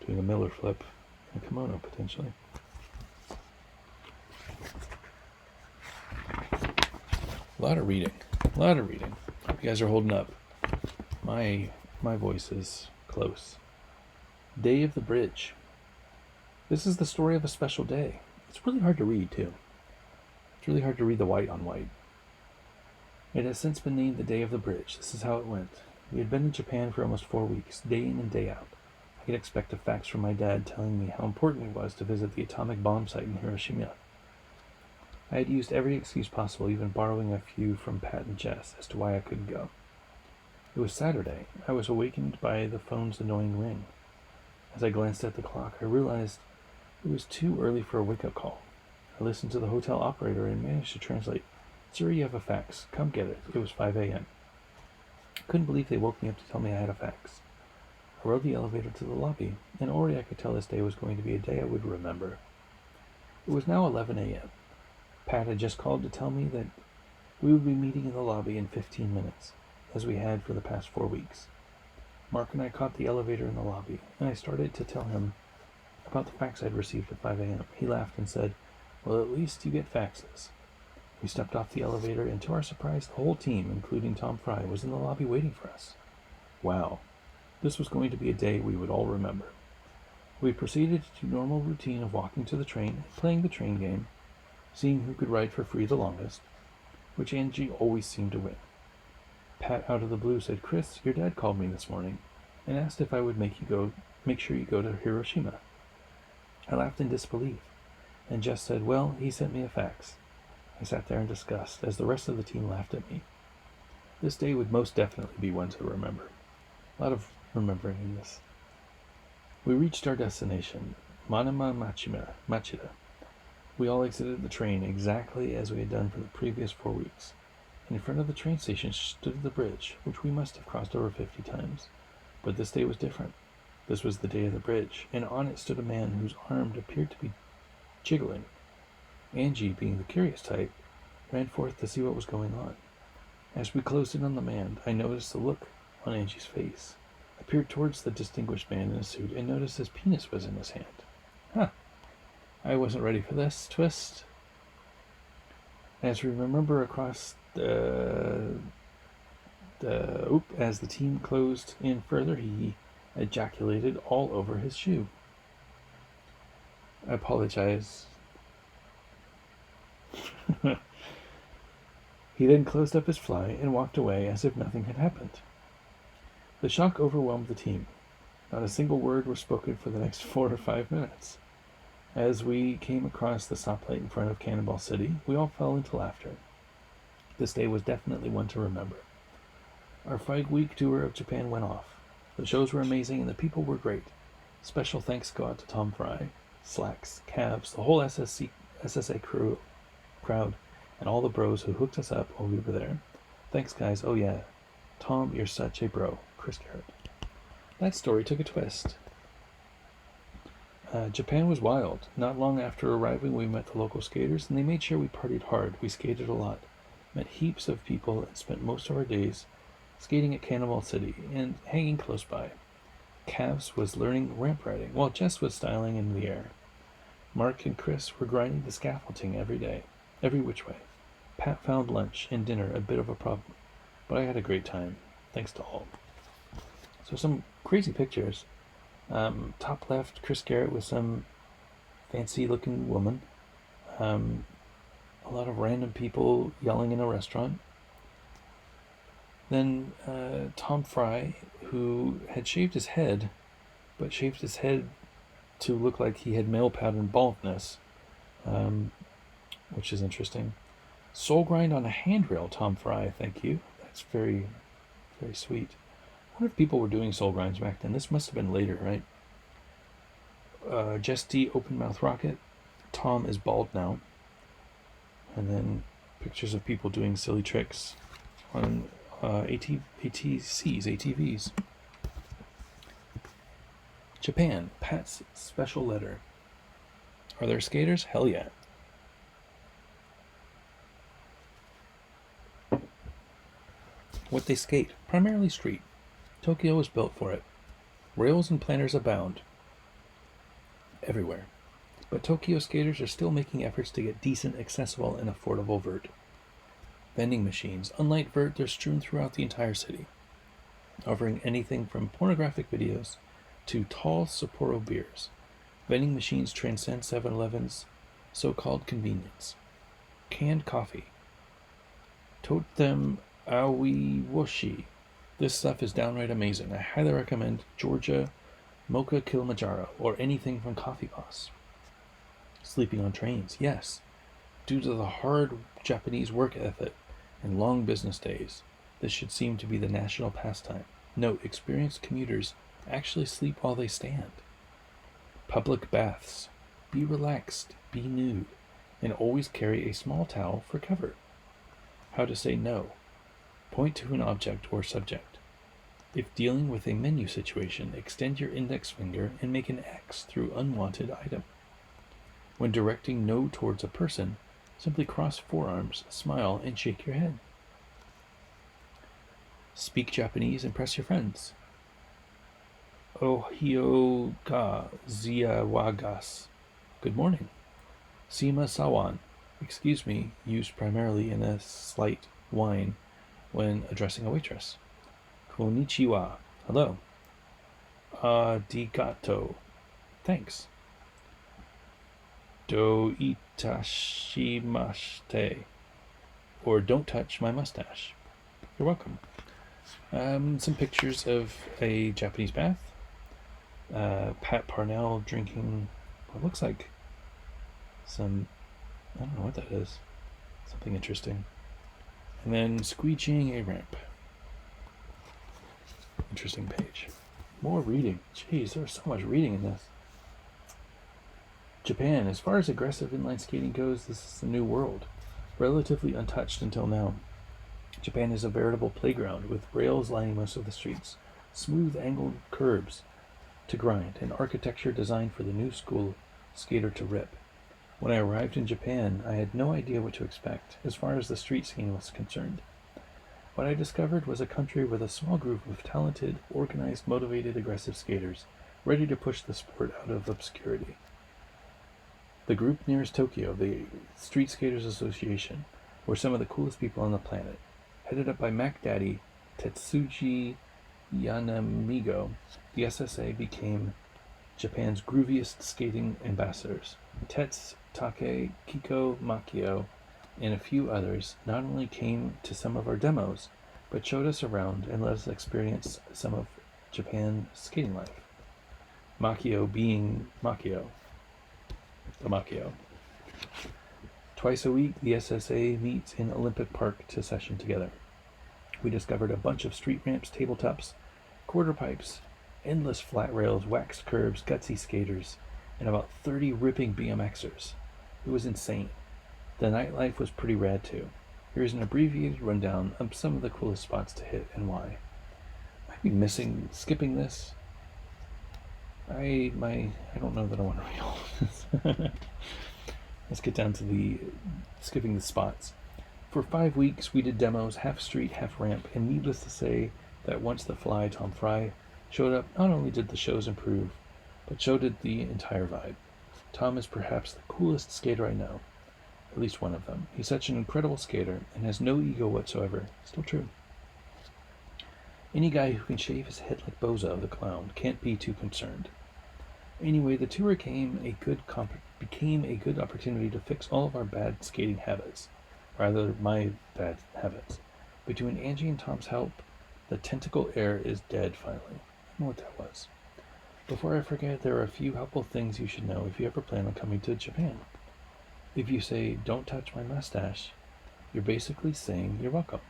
Doing a Miller flip in a kimono, potentially. A lot of reading. Hope you guys are holding up. My voice is close. Day of the Bridge. This is the story of a special day. It's really hard to read, too. It's really hard to read the white on white. It has since been named the Day of the Bridge. This is how it went. We had been in Japan for almost 4 weeks, day in and day out. I could expect a fax from my dad telling me how important it was to visit the atomic bomb site in Hiroshima. I had used every excuse possible, even borrowing a few from Pat and Jess, as to why I couldn't go. It was Saturday. I was awakened by the phone's annoying ring. As I glanced at the clock, I realized it was too early for a wake-up call. I listened to the hotel operator and managed to translate. "Sir, you have a fax. Come get it." It was 5 a.m. I couldn't believe they woke me up to tell me I had a fax. I rode the elevator to the lobby, and already I could tell this day was going to be a day I would remember. It was now 11 a.m. Pat had just called to tell me that we would be meeting in the lobby in 15 minutes, as we had for the past 4 weeks. Mark and I caught the elevator in the lobby, and I started to tell him about the fax I'd received at 5 a.m. He laughed and said, "Well, at least you get faxes." We stepped off the elevator, and to our surprise, the whole team, including Tom Fry, was in the lobby waiting for us. Wow, this was going to be a day we would all remember. We proceeded to do normal routine of walking to the train, playing the train game, seeing who could ride for free the longest, which Angie always seemed to win. Pat, out of the blue, said, "Chris, your dad called me this morning and asked if I would make sure you go to Hiroshima." I laughed in disbelief, and Jess said, "Well, he sent me a fax." I sat there in disgust, as the rest of the team laughed at me. This day would most definitely be one to remember. A lot of remembering in this. We reached our destination, Manama Machida. We all exited the train exactly as we had done for the previous 4 weeks. In front of the train station stood the bridge, which we must have crossed over 50 times. But this day was different. This was the day of the bridge, and on it stood a man whose arm appeared to be jiggling. Angie, being the curious type, ran forth to see what was going on. As we closed in on the man, I noticed the look on Angie's face. I peered towards the distinguished man in a suit and noticed his penis was in his hand. Huh. I wasn't ready for this twist. As we remember across as the team closed in further, he ejaculated all over his shoe. I apologize. He then closed up his fly and walked away as if nothing had happened. The shock overwhelmed the team. Not a single word was spoken for the next 4 or 5 minutes. As we came across the stoplight in front of Cannonball City, we all fell into laughter. This day was definitely one to remember. Our 5-week tour of Japan went off. The shows were amazing and the people were great. Special thanks go out to Tom Fry, Slacks, Cavs, the whole SSA crowd, and all the bros who hooked us up while we were there. Thanks, guys. Oh yeah, Tom, you're such a bro. Chris Garrett. That story took a twist. Japan was wild. Not long after arriving, we met the local skaters, and they made sure we partied hard. We skated a lot, met heaps of people, and spent most of our days skating at Cannonball City and hanging close by. Cavs was learning ramp riding, while Jess was styling in the air. Mark and Chris were grinding the scaffolding every day, every which way. Pat found lunch and dinner a bit of a problem, but I had a great time, thanks to all. So some crazy pictures. Top left, Chris Garrett with some fancy-looking woman. A lot of random people yelling in a restaurant. Then Tom Fry, who had shaved his head, but shaved his head to look like he had male pattern baldness, which is interesting. Soul grind on a handrail, Tom Fry, thank you. That's very, very sweet. I wonder if people were doing soul grinds back then. This must have been later, right? Jess D, open mouth rocket. Tom is bald now. And then pictures of people doing silly tricks on ATVs. Japan, Pat's special letter. Are there skaters? Hell yeah. What they skate, primarily street. Tokyo was built for it. Rails and planners abound everywhere. But Tokyo skaters are still making efforts to get decent, accessible, and affordable vert. Vending machines, unlike vert, they're strewn throughout the entire city, offering anything from pornographic videos to tall Sapporo beers. Vending machines transcend 7-Eleven's so-called convenience. Canned coffee. Totem awi woshi. This stuff is downright amazing. I highly recommend Georgia Mocha Kilimanjaro or anything from Coffee Boss. Sleeping on trains, yes. Due to the hard Japanese work ethic and long business days, this should seem to be the national pastime. Note, experienced commuters actually sleep while they stand. Public baths. Be relaxed, be nude, and always carry a small towel for cover. How to say no. Point to an object or subject. If dealing with a menu situation, extend your index finger and make an X through unwanted item. When directing no towards a person, simply cross forearms, smile, and shake your head. Speak Japanese, impress your friends. Ohio ga zia wagas. Good morning. Sima sawan. Excuse me, used primarily in a slight whine when addressing a waitress. Konnichiwa. Hello. Arigato. Thanks. Do itashimashite. Or don't touch my mustache. You're welcome. Some pictures of a Japanese bath. Pat Parnell drinking what looks like some, I don't know what that is. Something interesting. And then squeegeeing a ramp. Interesting page. More reading. Jeez, there's so much reading in this. Japan. As far as aggressive inline skating goes, this is a new world. Relatively untouched until now. Japan is a veritable playground with rails lining most of the streets, smooth angled curbs to grind, and architecture designed for the new school skater to rip. When I arrived in Japan, I had no idea what to expect as far as the street scene was concerned. What I discovered was a country with a small group of talented, organized, motivated, aggressive skaters, ready to push the sport out of obscurity. The group nearest Tokyo, the Street Skaters Association, were some of the coolest people on the planet. Headed up by Mac Daddy Tetsuji Yanamigo, the SSA became Japan's grooviest skating ambassadors. Tets, Take, Kiko, Makio, and a few others not only came to some of our demos, but showed us around and let us experience some of Japan's skating life. Makio being Makio. The Makio. Twice a week, the SSA meets in Olympic Park to session together. We discovered a bunch of street ramps, tabletops, quarter pipes, endless flat rails, waxed curbs, gutsy skaters, and about 30 ripping BMXers. It was insane. The nightlife was pretty rad too. Here's an abbreviated rundown of some of the coolest spots to hit and why. Might be skipping this. I don't know that I want to read all of this. Let's get down to the skipping the spots. For 5 weeks, we did demos, half street, half ramp, and needless to say that once the fly, Tom Fry, showed up, not only did the shows improve, but so did the entire vibe. Tom is perhaps the coolest skater I know, at least one of them. He's such an incredible skater and has no ego whatsoever. Still true. Any guy who can shave his head like Bozo the Clown can't be too concerned. Anyway, the tour became a good opportunity to fix all of our bad skating habits. Rather, my bad habits. Between Angie and Tom's help, the tentacle air is dead finally. I don't know what that was. Before I forget, there are a few helpful things you should know if you ever plan on coming to Japan. If you say, "Don't touch my mustache," you're basically saying you're welcome.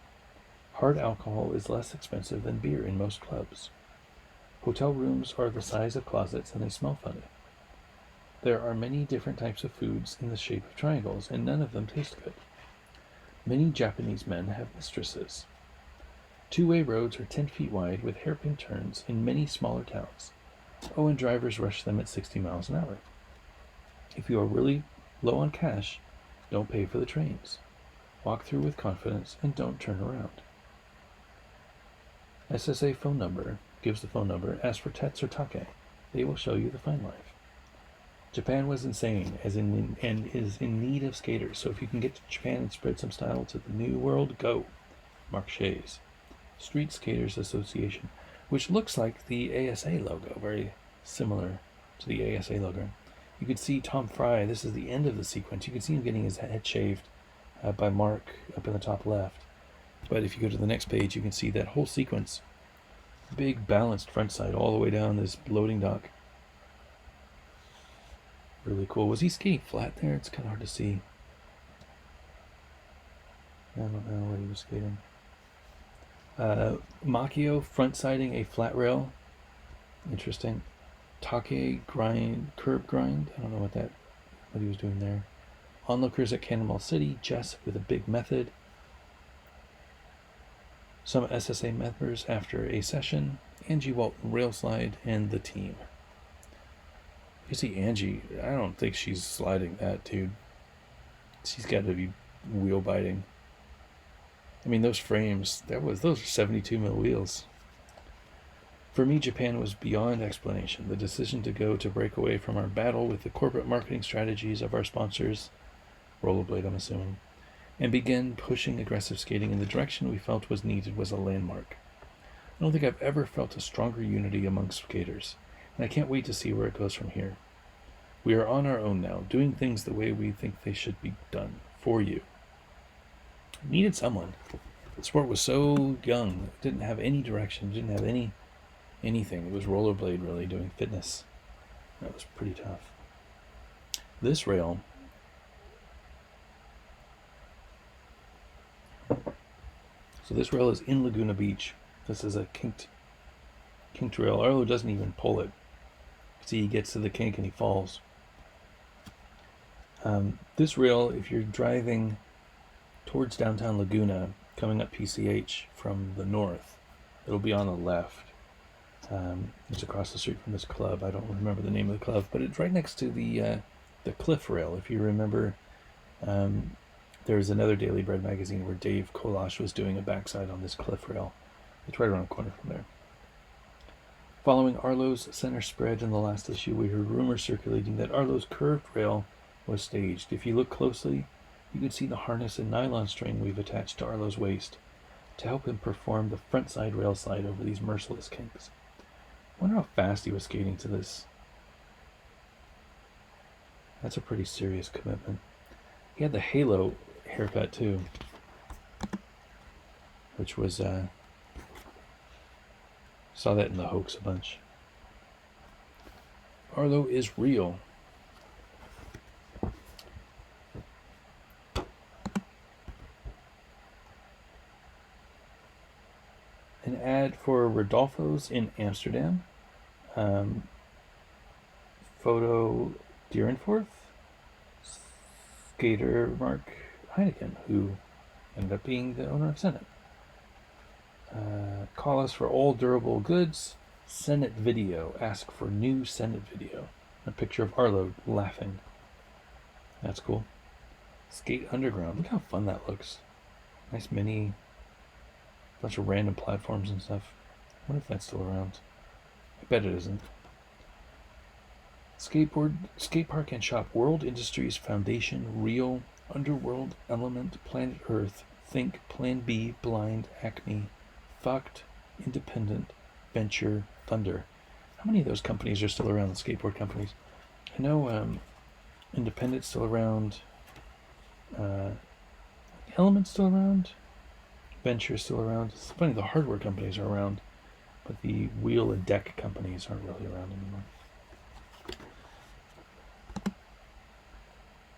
Hard alcohol is less expensive than beer in most clubs. Hotel rooms are the size of closets and they smell funny. There are many different types of foods in the shape of triangles, and none of them taste good. Many Japanese men have mistresses. Two-way roads are 10 feet wide with hairpin turns in many smaller towns. Oh, and drivers rush them at 60 miles an hour. If you are really low on cash, don't pay for the trains. Walk through with confidence and don't turn around. SSA phone number gives the phone number. Ask for Tets or Take. They will show you the fine life. Japan was insane, and is in need of skaters. So if you can get to Japan and spread some style to the new world, go. Mark Shays. Street Skaters Association, which looks like the ASA logo, very similar to the ASA logo. You could see Tom Fry. This is the end of the sequence. You can see him getting his head shaved by Mark up in the top left. But if you go to the next page, you can see that whole sequence Big balanced front side all the way down this loading dock. Really cool. Was he skating flat there? It's kind of hard to see. I don't know what he was skating. Macchio front siding a flat rail. Interesting. Take grind, curb grind. I don't know what he was doing there. Onlookers at Cannonball City. Jess with a big method. Some SSA members after a session. Angie Walton rail slide and the team. You see Angie, I don't think she's sliding that, dude. She's got to be wheel biting. I mean, those frames, those are 72 mil wheels. For me, Japan was beyond explanation. The decision to break away from our battle with the corporate marketing strategies of our sponsors, Rollerblade, I'm assuming, and begin pushing aggressive skating in the direction we felt was needed was a landmark. I don't think I've ever felt a stronger unity amongst skaters, and I can't wait to see where it goes from here. We are on our own now, doing things the way we think they should be done, for you. Needed someone. The sport was so young, it didn't have any direction, didn't have anything. It was Rollerblade really doing fitness. That was pretty tough. This rail, so this rail is in Laguna Beach. This is a kinked rail. Arlo doesn't even pull it. See, he gets to the kink and he falls. This rail, if you're driving towards downtown Laguna, coming up PCH from the north, it'll be on the left. It's across the street from this club. I don't remember the name of the club, but it's right next to the cliff rail. If you remember, there was another Daily Bread magazine where Dave Kolash was doing a backside on this cliff rail. It's right around the corner from there. Following Arlo's center spread in the last issue, we heard rumors circulating that Arlo's curved rail was staged. If you look closely, you can see the harness and nylon string we've attached to Arlo's waist to help him perform the front side rail slide over these merciless kinks. I wonder how fast he was skating to this. That's a pretty serious commitment. He had the halo haircut too, which was saw that in the hoax a bunch. Arlo is real. An ad for Rodolfo's in Amsterdam. Photo Dierenforth. Skater Mark Heineken, who ended up being the owner of Senate. Call us for all durable goods. Senate video. Ask for new Senate video. A picture of Arlo laughing. That's cool. Skate Underground. Look how fun that looks. Nice mini. Bunch of random platforms and stuff. I wonder if that's still around. I bet it isn't. Skate Park and Shop. World Industries Foundation. Real. Underworld. Element. Planet Earth. Think. Plan B. Blind. Acme. Fucked. Independent. Venture. Thunder. How many of those companies are still around, the skateboard companies? I know Independent's still around. Element's still around. Venture's still around. It's funny, the hardware companies are around, but the wheel and deck companies aren't really around anymore.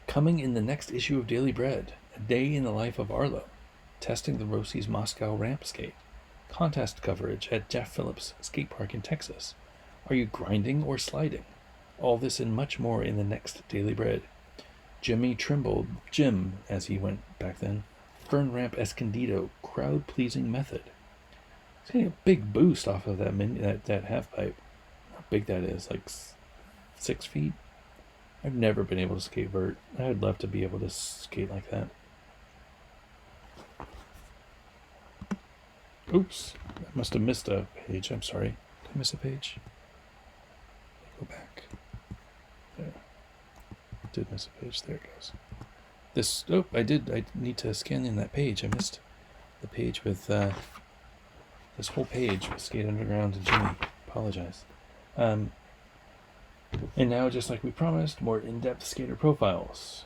Coming in the next issue of Daily Bread, a day in the life of Arlo, testing the Rossi's Moscow ramp skate, contest coverage at Jeff Phillips Skate Park in Texas. Are you grinding or sliding? All this and much more in the next Daily Bread. Jimmy Trimble, Jim, as he went back then, Fern Ramp Escondido, crowd-pleasing method. It's getting a big boost off of that half pipe. How big that is, like 6 feet? I've never been able to skate vert. I'd love to be able to skate like that. Oops, I must have missed a page. I'm sorry. Did I miss a page? Go back. There. I did miss a page. There it goes. I need to scan in that page. I missed the page with this whole page with Skate Underground and Jimmy. Apologize. And now, just like we promised, more in-depth skater profiles.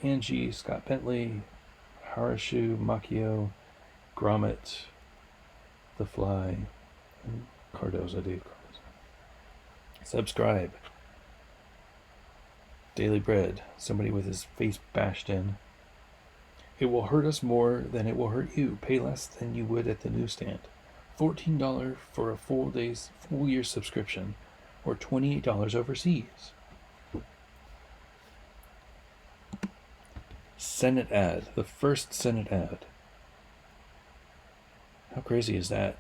Angie, Scott Bentley, Harashu, Macchio, Gromit, The Fly, Cardoza, Dave Cardoza. Subscribe. Daily Bread. Somebody with his face bashed in. It will hurt us more than it will hurt you. Pay less than you would at the newsstand. $14 for a full year subscription, or $28 overseas. Senate ad. The first Senate ad. How crazy is that?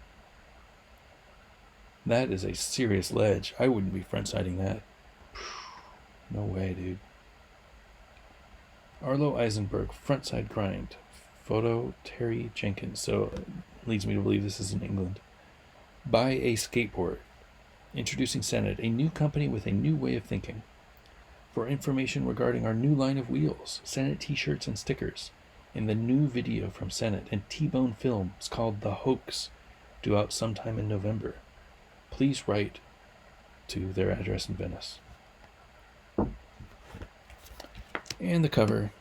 That is a serious ledge. I wouldn't be front-siding that. No way, dude. Arlo Eisenberg, frontside grind. Photo, Terry Jenkins. So it leads me to believe this is in England. Buy a skateboard. Introducing Senate, a new company with a new way of thinking. For information regarding our new line of wheels, Senate t-shirts and stickers, and the new video from Senate and T-Bone Films called The Hoax, due out sometime in November. Please write to their address in Venice. And the cover,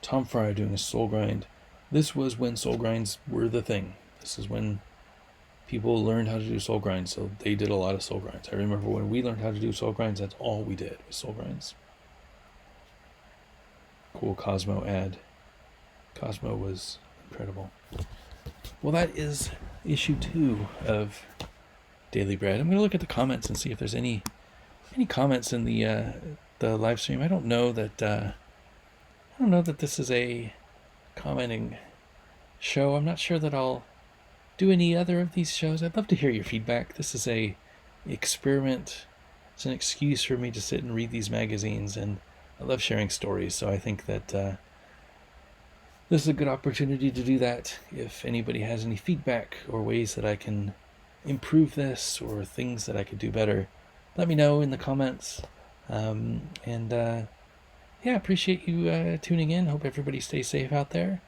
Tom Fry doing a soul grind. This was when soul grinds were the thing. This is when people learned how to do soul grinds, so they did a lot of soul grinds. I remember when we learned how to do soul grinds, that's all we did was soul grinds. Cool Cosmo ad. Cosmo was incredible. Well, that is issue 2 of Daily Bread. I'm going to look at the comments and see if there's any comments in the live stream. I don't know that this is a commenting show. I'm not sure that I'll do any other of these shows. I'd love to hear your feedback. This is a experiment. It's an excuse for me to sit and read these magazines, and I love sharing stories, so I think that this is a good opportunity to do that. If anybody has any feedback or ways that I can improve this or things that I could do better, let me know in the comments. Yeah, appreciate you tuning in. Hope everybody stays safe out there.